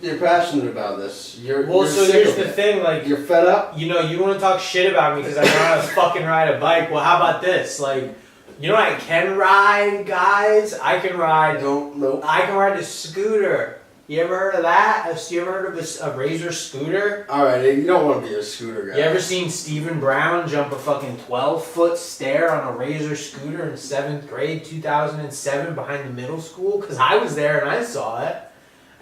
You're passionate about this. You're so sick here's of the it. thing, like, You're fed up? you want to talk shit about me because I know how to fucking ride a bike. Well, how about this? Like, I can ride, guys? I can ride a scooter. You ever heard of that? You ever heard of a Razor scooter? Alright, you don't want to be a scooter guy. You ever seen Stephen Brown jump a fucking 12-foot stair on a Razor scooter in 7th grade, 2007, behind the middle school? Because I was there and I saw it.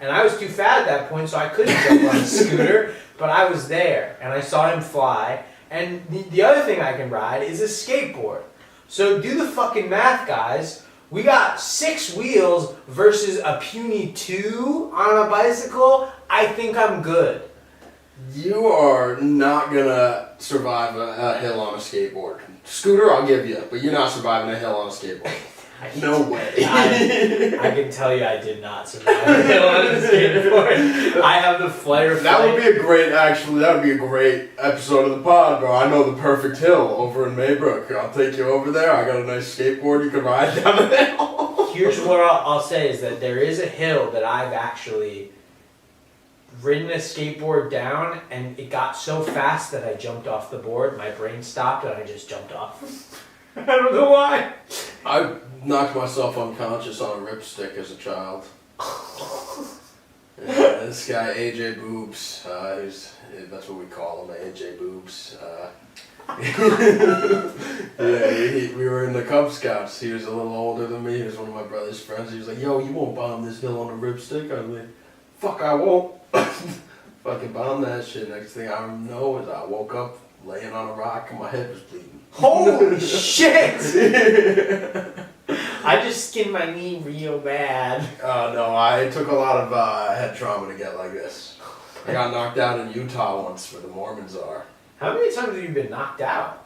And I was too fat at that point, so I couldn't jump on a scooter. But I was there, and I saw him fly. And the other thing I can ride is a skateboard. So do the fucking math, guys. We got 6 wheels versus a puny 2 on a bicycle. I think I'm good. You are not gonna survive a hill on a skateboard. Scooter, I'll give you, but you're not surviving a hill on a skateboard. No way. I can tell you I did not survive a hill on a skateboard. I have the flair. That would be a great episode of the pod, bro. I know the perfect hill over in Maybrook. I'll take you over there. I got a nice skateboard you can ride down the hill. Here's what I'll say is that there is a hill that I've actually ridden a skateboard down, and it got so fast that I jumped off the board. My brain stopped, and I just jumped off. I don't know why. I knocked myself unconscious on a ripstick as a child. Yeah, this guy, AJ Boobs, that's what we call him, AJ Boobs. We were in the Cub Scouts. He was a little older than me. He was one of my brother's friends. He was like, yo, you won't bomb this hill on a ripstick? I was like, fuck, I won't. Fucking bomb that shit. Next thing I know is I woke up laying on a rock and my head was bleeding. Holy shit! I just skinned my knee real bad. No, I took a lot of head trauma to get like this. I got knocked out in Utah once where the Mormons are. How many times have you been knocked out?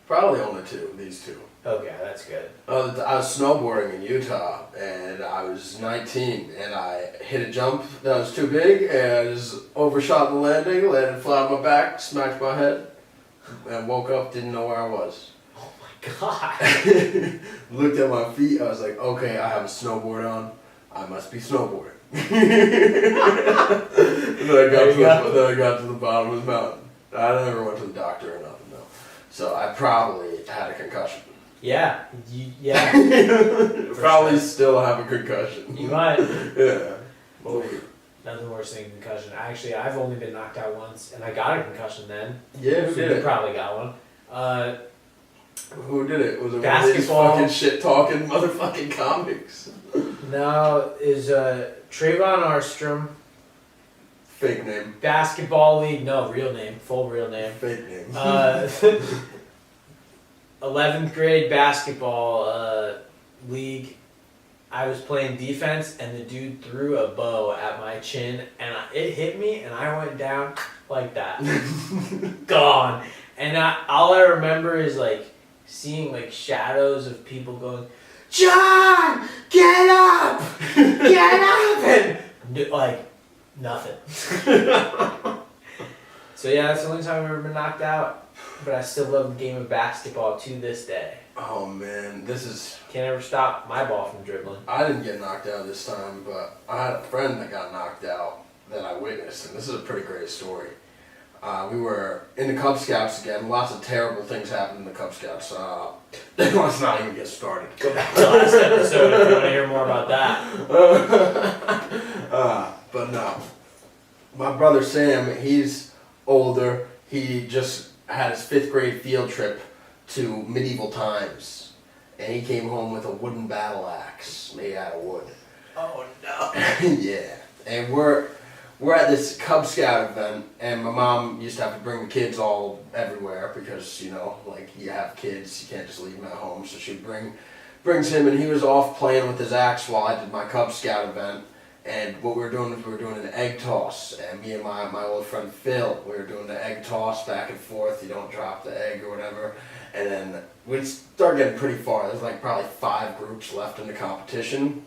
Probably only 2, these 2. Okay, that's good. I was snowboarding in Utah, and I was 19, and I hit a jump that was too big, and I just overshot the landing, landed flat on my back, smacked my head, and woke up, didn't know where I was. Oh my god. Looked at my feet, I was like, okay, I have a snowboard on, I must be snowboarding. And then I got to the bottom of the mountain. I never went to the doctor or nothing, though. So I probably had a concussion. Yeah, yeah. Probably sure. still have a concussion. You might. Yeah. Nothing worse than concussion. Actually, I've only been knocked out once, and I got a concussion then. Yeah, who So did you it? probably got one. Who did it? Was it Basketball. one of these fucking shit-talking motherfucking comics? No, is Trayvon Armstrong. Fake name. Basketball league, no, real name, full real name. Fake name. 11th grade basketball league. I was playing defense, and the dude threw a bow at my chin, and it hit me, and I went down like that. Gone. And all I remember is, like, seeing like shadows of people going, John, get up, get up, and like nothing. So yeah, that's the only time I've ever been knocked out. But I still love the game of basketball to this day. Oh man, this is. Can't ever stop my ball from dribbling. I didn't get knocked out this time, but I had a friend that got knocked out that I witnessed, and this is a pretty great story. We were in the Cub Scouts again. Lots of terrible things happened in the Cub Scouts. Let's not even get started. Go back to the last episode if you want to hear more about that. But no. My brother Sam, he's older. He just had his 5th grade field trip to medieval times. And he came home with a wooden battle axe made out of wood. Oh no. Yeah. And we're at this Cub Scout event, and my mom used to have to bring the kids all everywhere because, you know, like you have kids, you can't just leave them at home. So she'd brings him, and he was off playing with his axe while I did my Cub Scout event. And what we were doing is we were doing an egg toss, and me and my old friend Phil, we were doing the egg toss back and forth. You don't drop the egg or whatever. And then we'd start getting pretty far. There's like probably 5 groups left in the competition.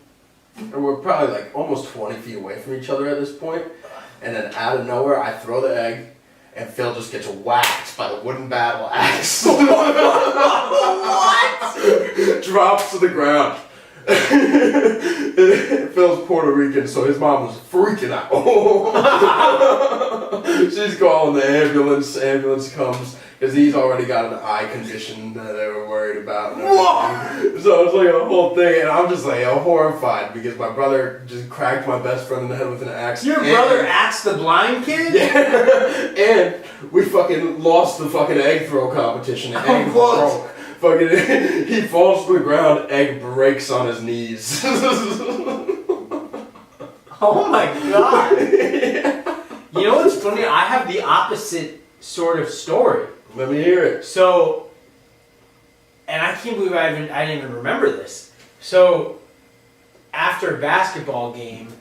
And we're probably like almost 20 feet away from each other at this point. And then out of nowhere, I throw the egg, and Phil just gets whacked by the wooden battle axe. What? Drops to the ground. Phil's Puerto Rican, so his mom was freaking out. She's calling the ambulance. Ambulance comes because he's already got an eye condition that they were worried about. And everything. So it's like a whole thing, and I'm just like horrified because my brother just cracked my best friend in the head with an axe. Your brother axed the blind kid? Yeah, and we fucking lost the fucking egg throw competition. And egg broke. Fucking, he falls to the ground, egg breaks on his knees. Oh my god. You know what's funny? I have the opposite sort of story. Let me hear it. So, and I can't believe I didn't even remember this. So, after a basketball game,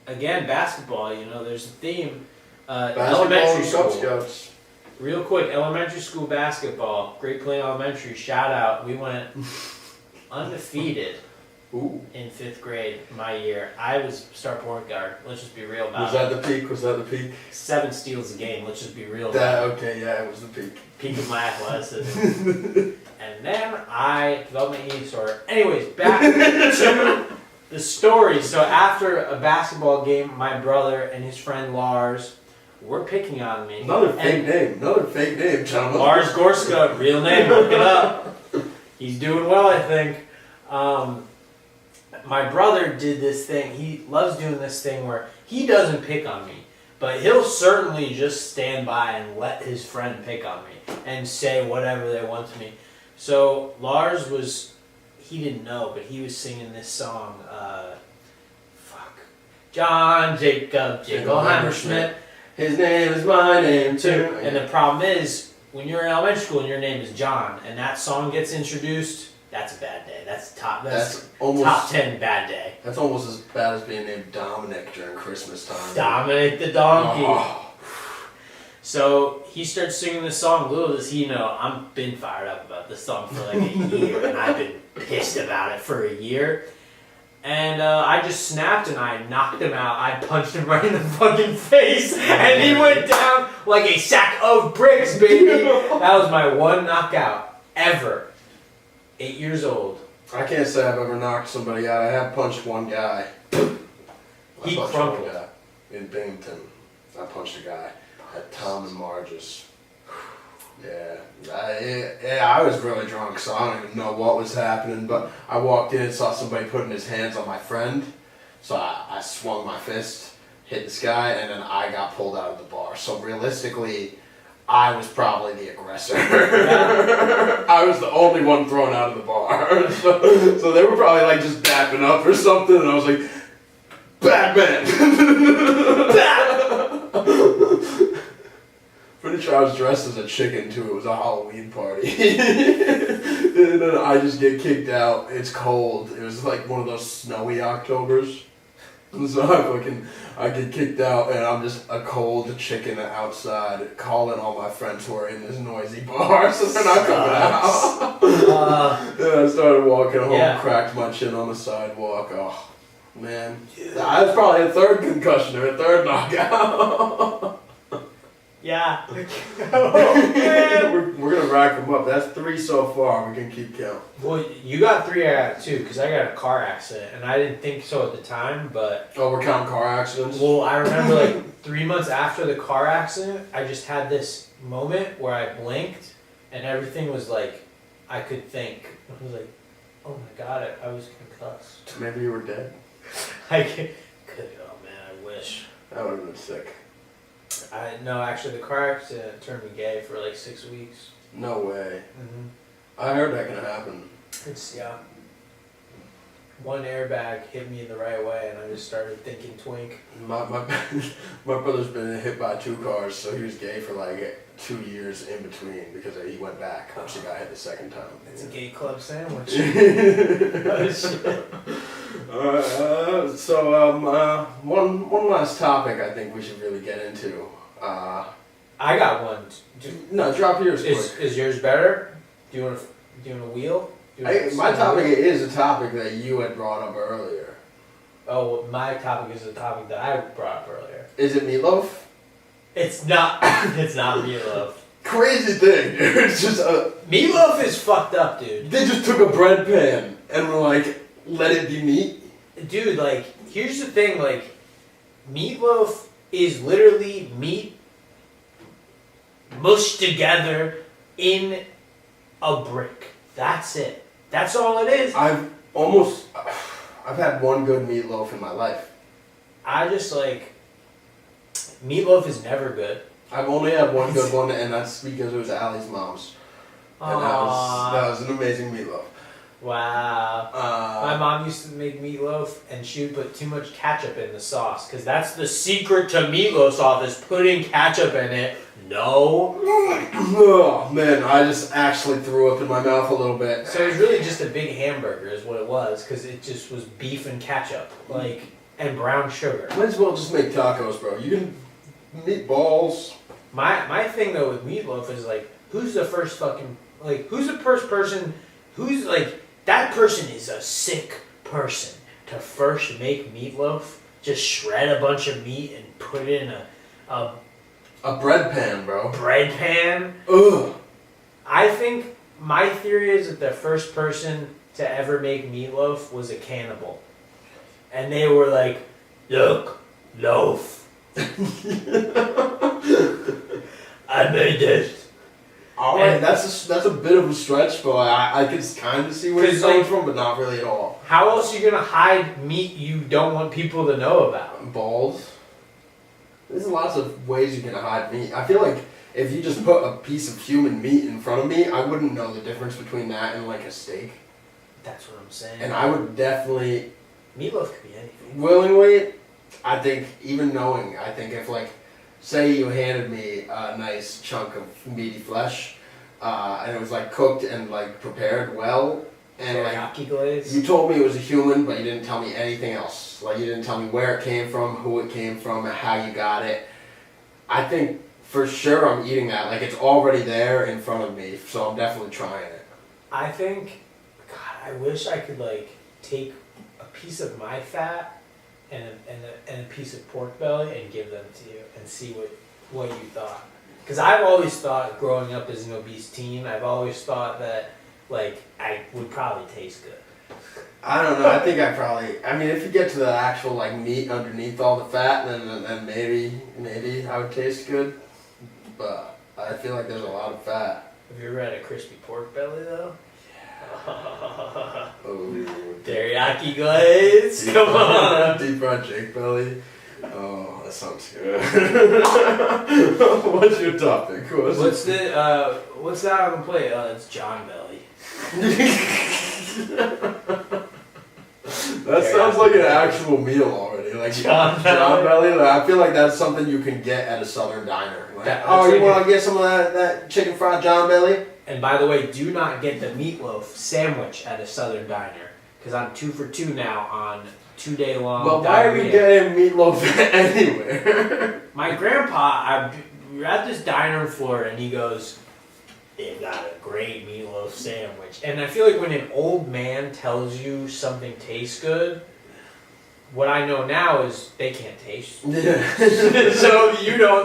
again, basketball, you know, there's a theme. Elementary school. Scouts. Real quick, elementary school basketball, Great Plain Elementary, shout out. We went undefeated Ooh. in 5th grade my year. I was star point guard. Let's just be real about Was that the peak? Was that the peak? 7 steals a game. Let's just be real That, about it. okay, yeah, it was the peak. Peak of my athleticism. And then I developed my eating disorder. Anyways, back to the story. So after a basketball game, my brother and his friend Lars were picking on me. Another fake name, gentlemen. Lars Gorska, real name, look it up. He's doing well, I think. My brother did this thing. He loves doing this thing where he doesn't pick on me, but he'll certainly just stand by and let his friend pick on me and say whatever they want to me. So Lars he didn't know, but he was singing this song, John Jacob Jingleheimer-Schmidt. His name is my name too. And the problem is, when you're in elementary school and your name is John, and that song gets introduced, that's a bad day. That's almost top 10 bad day. That's almost as bad as being named Dominic during Christmas time. Dominic the donkey. Oh. So he starts singing this song. Little does he know, I've been fired up about this song for like a year, and I've been pissed about it for a year. And I just snapped and I knocked him out. I punched him right in the fucking face, and he went down like a sack of bricks, baby. That was my one knockout ever. 8 years old. I can't say I've ever knocked somebody out. I have punched one guy. He crumpled. One guy in Binghamton. I punched a guy at Tom and Marge's. Yeah, I was really drunk, so I don't even know what was happening, but I walked in and saw somebody putting his hands on my friend, so I swung my fist, hit this guy, and then I got pulled out of the bar. So realistically, I was probably the aggressor. I was the only one thrown out of the bar. So they were probably like just dapping up or something, and I was like, Batman! Pretty sure I was dressed as a chicken too. It was a Halloween party. And then I just get kicked out. It's cold. It was like one of those snowy Octobers. So I get kicked out, and I'm just a cold chicken outside, calling all my friends who are in this noisy bar, so they're not coming out. And I started walking home, Yeah. cracked my chin on the sidewalk. Oh, man. I was probably a third concussion or a third knockout. Yeah. Oh, man. we're gonna rack them up. That's 3 so far. We can keep count. Well, you got 3 out of 2 because I got a car accident, and I didn't think so at the time, but Oh, we're counting car accidents. well, I remember like 3 months after the car accident, I just had this moment where I blinked, and everything was like I could think. I was like, oh my god, I was concussed. Maybe you were dead. I could. Oh man, I wish. That would have been sick. No, actually, the car accident turned me gay for like 6 weeks. No way. Mm-hmm. I heard that can happen. It's one airbag hit me in the right way, and I just started thinking twink. My my brother's been hit by 2 cars, so he was gay for like 2 years in between because he went back once he got hit the second time. It's a gay club sandwich. One last topic I think we should really get into. I got one. No, drop yours quick. Is yours better? Do you want a wheel? My topic is a topic that you had brought up earlier. Oh, well, my topic is a topic that I brought up earlier. Is it meatloaf? It's not. It's not meatloaf. Crazy thing, dude. It's just Meatloaf is fucked up, dude. they just took a bread pan and were like, let it be meat. Dude, like, here's the thing, like, meatloaf is literally meat mushed together in a brick. That's it. That's all it is. I've had one good meatloaf in my life. I just, like, meatloaf is never good. I've only had one good one, and that's because it was Allie's mom's. And that was an amazing meatloaf. Wow. My mom used to make meatloaf, and she would put too much ketchup in the sauce, because that's the secret to meatloaf sauce, is putting ketchup in it. No. Oh, man, I just actually threw up in my mouth a little bit. So it was really just a big hamburger is what it was, because it just was beef and ketchup, like, and brown sugar. Might as well just make tacos, bro. You can meatballs. My thing, though, with meatloaf is, like, who's the first person, who's, like, that person is a sick person to first make meatloaf, just shred a bunch of meat and put it in A bread pan, bro. bread pan. Ugh. I think my theory is that the first person to ever make meatloaf was a cannibal. And they were like, look, loaf. I made this. Alright, And- that's a bit of a stretch, but I can kind of see where you're 'Cause, coming like- from, but not really at all. How else are you gonna hide meat you don't want people to know about? Balls. There's lots of ways you can hide meat. I feel like if you just put a piece of human meat in front of me, I wouldn't know the difference between that and like a steak. That's what I'm saying. And I would definitely, Meatloaf could be anything. willingly, I think, even knowing, I think if like, say you handed me a nice chunk of meaty flesh, and it was like cooked and like prepared well, and like Teriyaki glaze. you told me it was a human, but you didn't tell me anything else. Like you didn't tell me where it came from, who it came from, and how you got it. I think for sure I'm eating that. Like it's already there in front of me, so I'm definitely trying it. I think, God, I wish I could like take a piece of my fat and a piece of pork belly and give them to you and see what you thought. Because I've always thought, growing up as an obese teen, I've always thought that like I would probably taste good. I don't know. I think I mean, if you get to the actual like meat underneath all the fat, then maybe I would taste good. But I feel like there's a lot of fat. Have you ever had a crispy pork belly though? Oh, Teriyaki glaze. Come on. Deep fried Jake belly. Oh, that sounds good. What's your topic? What's that on the plate? It's John Belly. That sounds like an actual meal already. Like John belly. Like, I feel like that's something you can get at a southern diner. Like, That's you like want to get some of that chicken fried John belly? And by the way, do not get the meatloaf sandwich at a southern diner, because I'm 2 for 2 now on 2-day long. But why are we diarrhea. getting meatloaf anywhere? My grandpa, we were at this diner in Florida, and he goes, "They've got a great meatloaf sandwich." And I feel like when an old man tells you something tastes good, what I know now is they can't taste. Yeah. So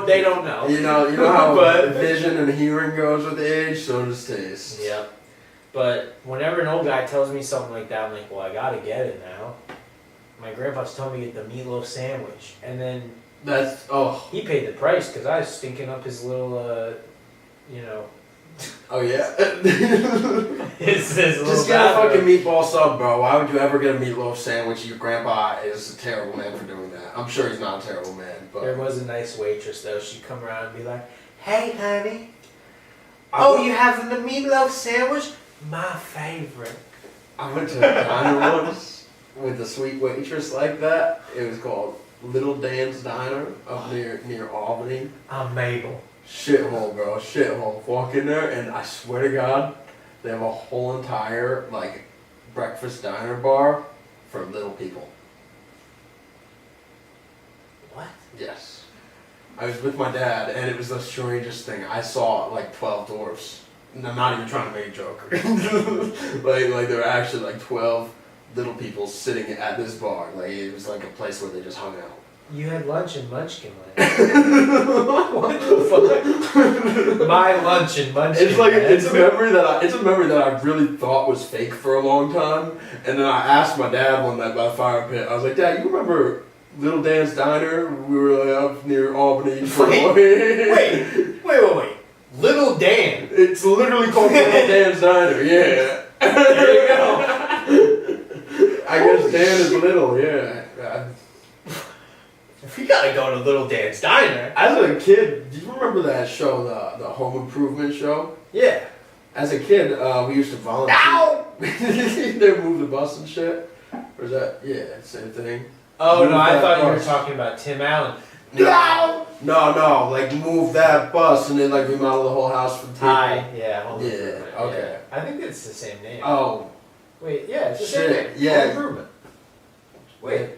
they don't know. You know how But- vision and hearing goes with age, so does taste. Yeah. But whenever an old guy tells me something like that, I'm like, well, I gotta get it now. My grandpa's telling me to get the meatloaf sandwich, and then That's he paid the price because I was stinking up his little, oh yeah. his little Just get a bathroom. fucking meatball sub, bro. Why would you ever get a meatloaf sandwich? Your grandpa is a terrible man for doing that. I'm sure he's not a terrible man, There but was a nice waitress though. She'd come around and be like, "Hey, honey, oh, you having the meatloaf sandwich? My favorite." I went to a diner once with a sweet waitress like that. It was called Little Dan's Diner up near Albany. I'm Mabel. Shithole, bro. Shithole. Walk in there, and I swear to God, they have a whole entire, like, breakfast diner bar for little people. What? Yes. I was with my dad, and it was the strangest thing. I saw, like, 12 dwarfs. And I'm not even trying to make a joke. like, there were actually, like, 12 little people sitting at this bar. Like, it was like a place where they just hung out. You had lunch in Munchkinland. What the fuck? My lunch in Munchkinland. It's like it's a memory that I really thought was fake for a long time, and then I asked my dad one night by the fire pit. I was like, "Dad, you remember Little Dan's Diner? We were like, up near Albany." Wait. Little Dan. It's literally called Little Dan's Diner. Yeah. There you go. I guess Dan is little. Yeah. We gotta go to Little Dan's Diner. As a kid, do you remember that show, the Home Improvement show? Yeah. As a kid, we used to volunteer. Ow! They moved the bus and shit. Or is that, yeah, same thing. Oh Move no, I that thought you were bus. talking about Tim Allen. No, like move that bus and then like remodel the whole house for people. Hi. Yeah. Home Yeah, Improvement. okay. Yeah. I think it's the same name. Oh, Wait, yeah, it's the Shit, same name. yeah. Home Improvement. Wait.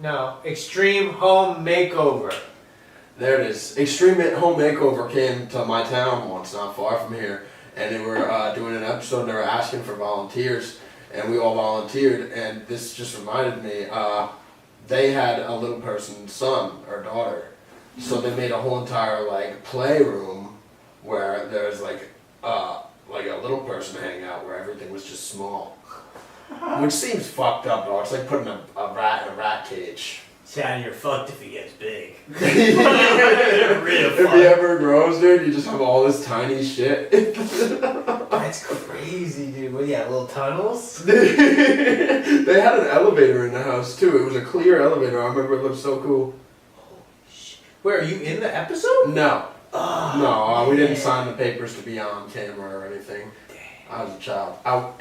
No, Extreme Home Makeover. there it is. Extreme Home Makeover came to my town once, not far from here, and they were doing an episode and they were asking for volunteers, and we all volunteered, and this just reminded me, they had a little person's son or daughter, so they made a whole entire like playroom where there's like a little person hang out where everything was just small. Which seems fucked up, though. It's like putting a rat in a rat cage. Yeah, you're fucked if he gets big. If Real he ever grows, dude, you just have all this tiny shit. That's crazy, dude. What do you have, little tunnels? They had an elevator in the house, too. It was a clear elevator. I remember it looked so cool. Where, are you in the episode? No. Oh, No, we didn't man. sign the papers to be on camera or anything. I was a child. I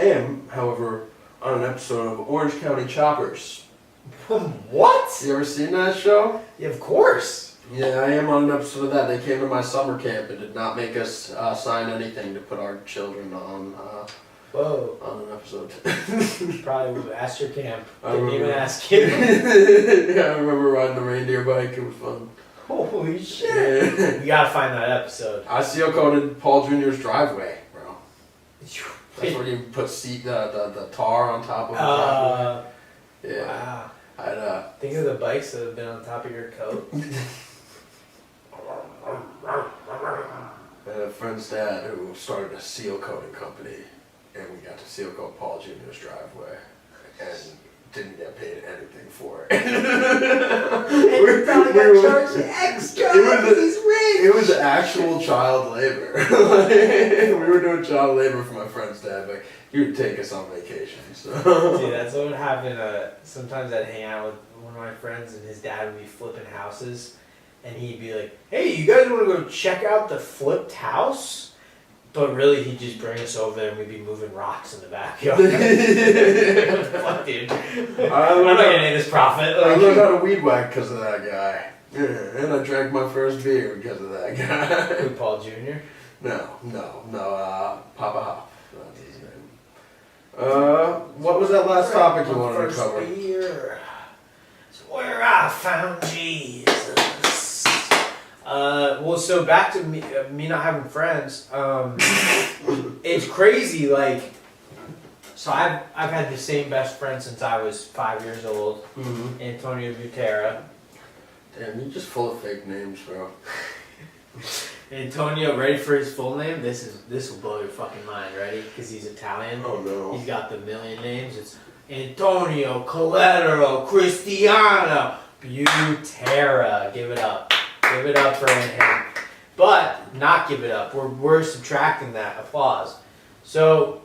am, however, on an episode of Orange County Choppers. What? You ever seen that show? Yeah, of course. Yeah, I am on an episode of that. They came to my summer camp and did not make us sign anything to put our children Whoa. on an episode. Probably asked your camp. I Didn't even remember. ask you. Yeah, I remember riding the reindeer bike. It was fun. Holy shit. Yeah. We gotta find that episode. I seal coated Paul Jr.'s driveway, bro. That's where you put the tar on top of the driveway. Yeah. Wow. I'd Think of the bikes that have been on top of your coat. I had a friend's dad who started a seal coating company, and we got to seal coat Paul Jr.'s driveway, and didn't get paid anything for it. And you probably We got were- charged extra It was because he's rich. It was actual child labor. We were doing child labor for my friend's dad, but he would take us on vacation. So. Dude, that's what would happen. Sometimes I'd hang out with one of my friends, and his dad would be flipping houses, and he'd be like, "Hey, you guys want to go check out the flipped house?" But really, he'd just bring us over there, and we'd be moving rocks in the backyard. What the fuck, dude? I'm not getting any of this profit. I Like, learned how to weed whack because of that guy. Yeah, and I drank my first beer because of that guy. Who, Paul Jr.? No, Papa Hop. That's his name. What was that last topic you wanted to First cover? year. It's where I found Jesus. Well, so back to me not having friends. It's crazy. Like, so I've had the same best friend since I was 5 years old. Mm-hmm. Antonio Butera. Damn, you're just full of fake names, bro. Antonio, ready for his full name? This will blow your fucking mind. Ready? Because he's Italian. Oh no. He's got the million names. It's Antonio Collateral Cristiano Butera. Give it up. Give it up for him. But not give it up. We're subtracting that applause. So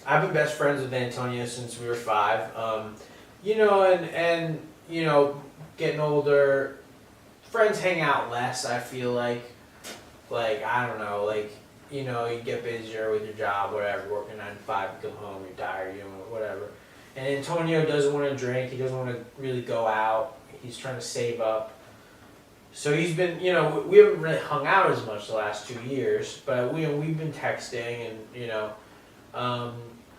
I've been best friends with Antonio since we were 5. You know, and you know, getting older, friends hang out less. I feel like I don't know, like, you know, you get busier with your job, whatever, working 9 to 5, you come home, you're tired, you know, whatever. And Antonio doesn't want to drink, he doesn't want to really go out, he's trying to save up. So he's been, you know, we haven't really hung out as much the last 2 years, but we've been texting and, you know,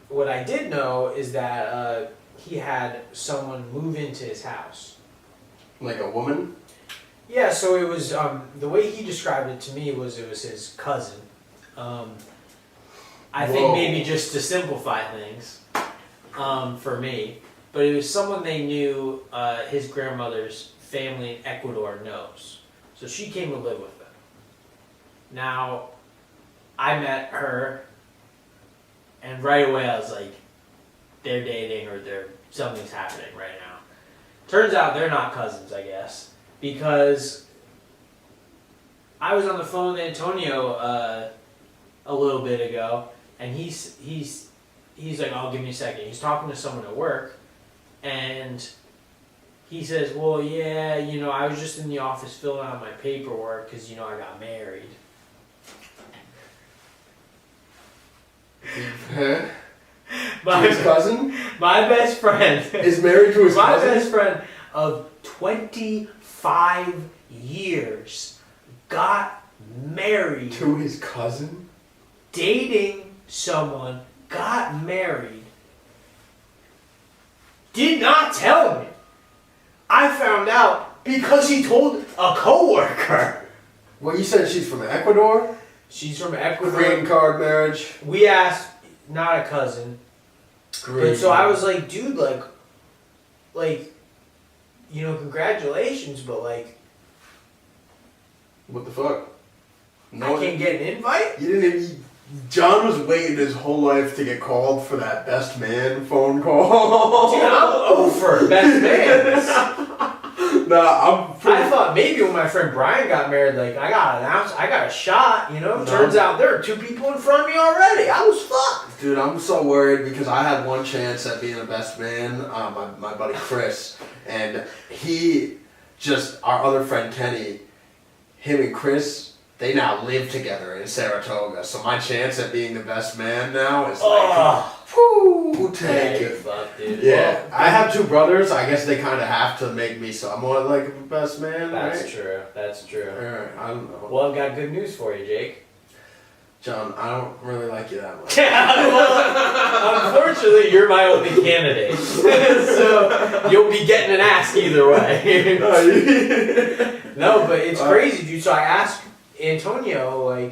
what I did know is that he had someone move into his house. Like a woman? Yeah, so it was, the way he described it to me was it was his cousin. I think maybe just to simplify things for me, but it was someone they knew his grandmother's family in Ecuador knows. So she came to live with them. Now, I met her, and right away I was like, they're dating or something's happening right now. Turns out they're not cousins, I guess. Because I was on the phone with Antonio a little bit ago, and he's like, "Oh, give me a second." He's talking to someone at work, and he says, "Well, yeah, you know, I was just in the office filling out my paperwork because, you know, I got married." Huh? His cousin? My best friend Is married to his my cousin? best friend of 25 years got married. To his cousin? Dating someone, got married, did not tell me. I found out because he told a coworker. Well, you said she's from Ecuador? She's from Ecuador. Green card marriage? We asked, not a cousin. But so I was like, dude, like, you know, congratulations, but like, What the fuck? I can't get an invite? You didn't even... John was waiting his whole life to get called for that best man phone call. Dude, I'm over best man. Nah, I thought maybe when my friend Brian got married, like, I got a shot, you know? No. Turns out there are 2 people in front of me already. I was fucked. Dude, I'm so worried because I had one chance at being a best man, my buddy Chris, and our other friend Kenny, him and Chris, they now live together in Saratoga, so my chance at being the best man now is like, whoo, take you're it. fucked, dude. Yeah, Well, I have 2 brothers, I guess they kind of have to make me somewhat like a best man, that's right? true. That's true. Alright, I don't know. Well, I've got good news for you, Jake. John, I don't really like you that much. Well, unfortunately, you're my only candidate. So you'll be getting an ask either way. No, but it's crazy, dude. So I asked Antonio,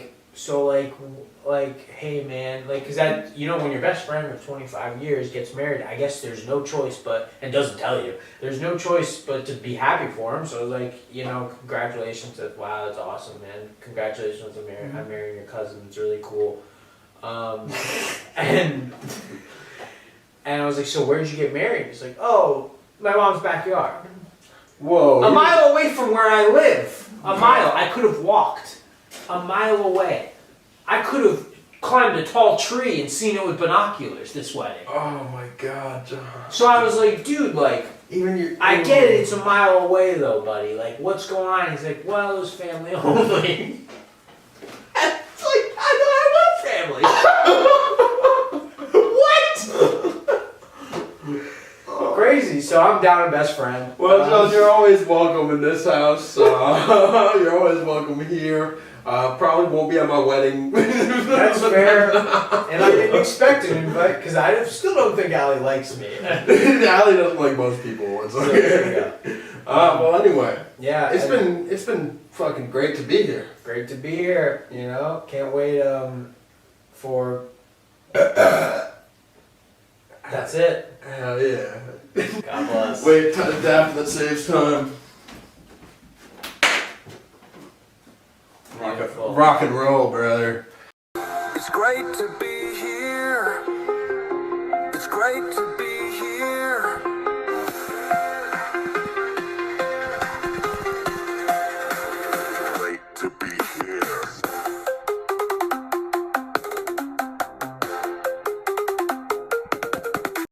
hey man, cause that, you know, when your best friend of 25 years gets married, I guess there's no choice and doesn't tell you, there's no choice but to be happy for him. So I was like, you know, congratulations. Wow, that's awesome, man. Congratulations on I'm marrying your cousin. It's really cool. And I was like, so where'd you get married? He's like, oh, my mom's backyard. Whoa. A mile away from where I live. A mile. I could have walked a mile away. I could have climbed a tall tree and seen it with binoculars, this wedding. Oh my god, John. So I was like, dude, I get it, it's a mile away though, buddy. Like, what's going on? He's like, well, it was family only. It's like, I thought I love family. What? Crazy. So I'm down to best friend. Well, John, you're always welcome in this house. You're always welcome here. Probably won't be at my wedding. That's fair. And I didn't expect an invite because I still don't think Allie likes me. Allie doesn't like most people. It's So there you okay. Well, anyway, Yeah, it's been fucking great to be here. great to be here. You know, can't wait for. That's it. Hell yeah. God bless. Wait, dab that saves time. Beautiful. Rock and roll, brother. It's great to be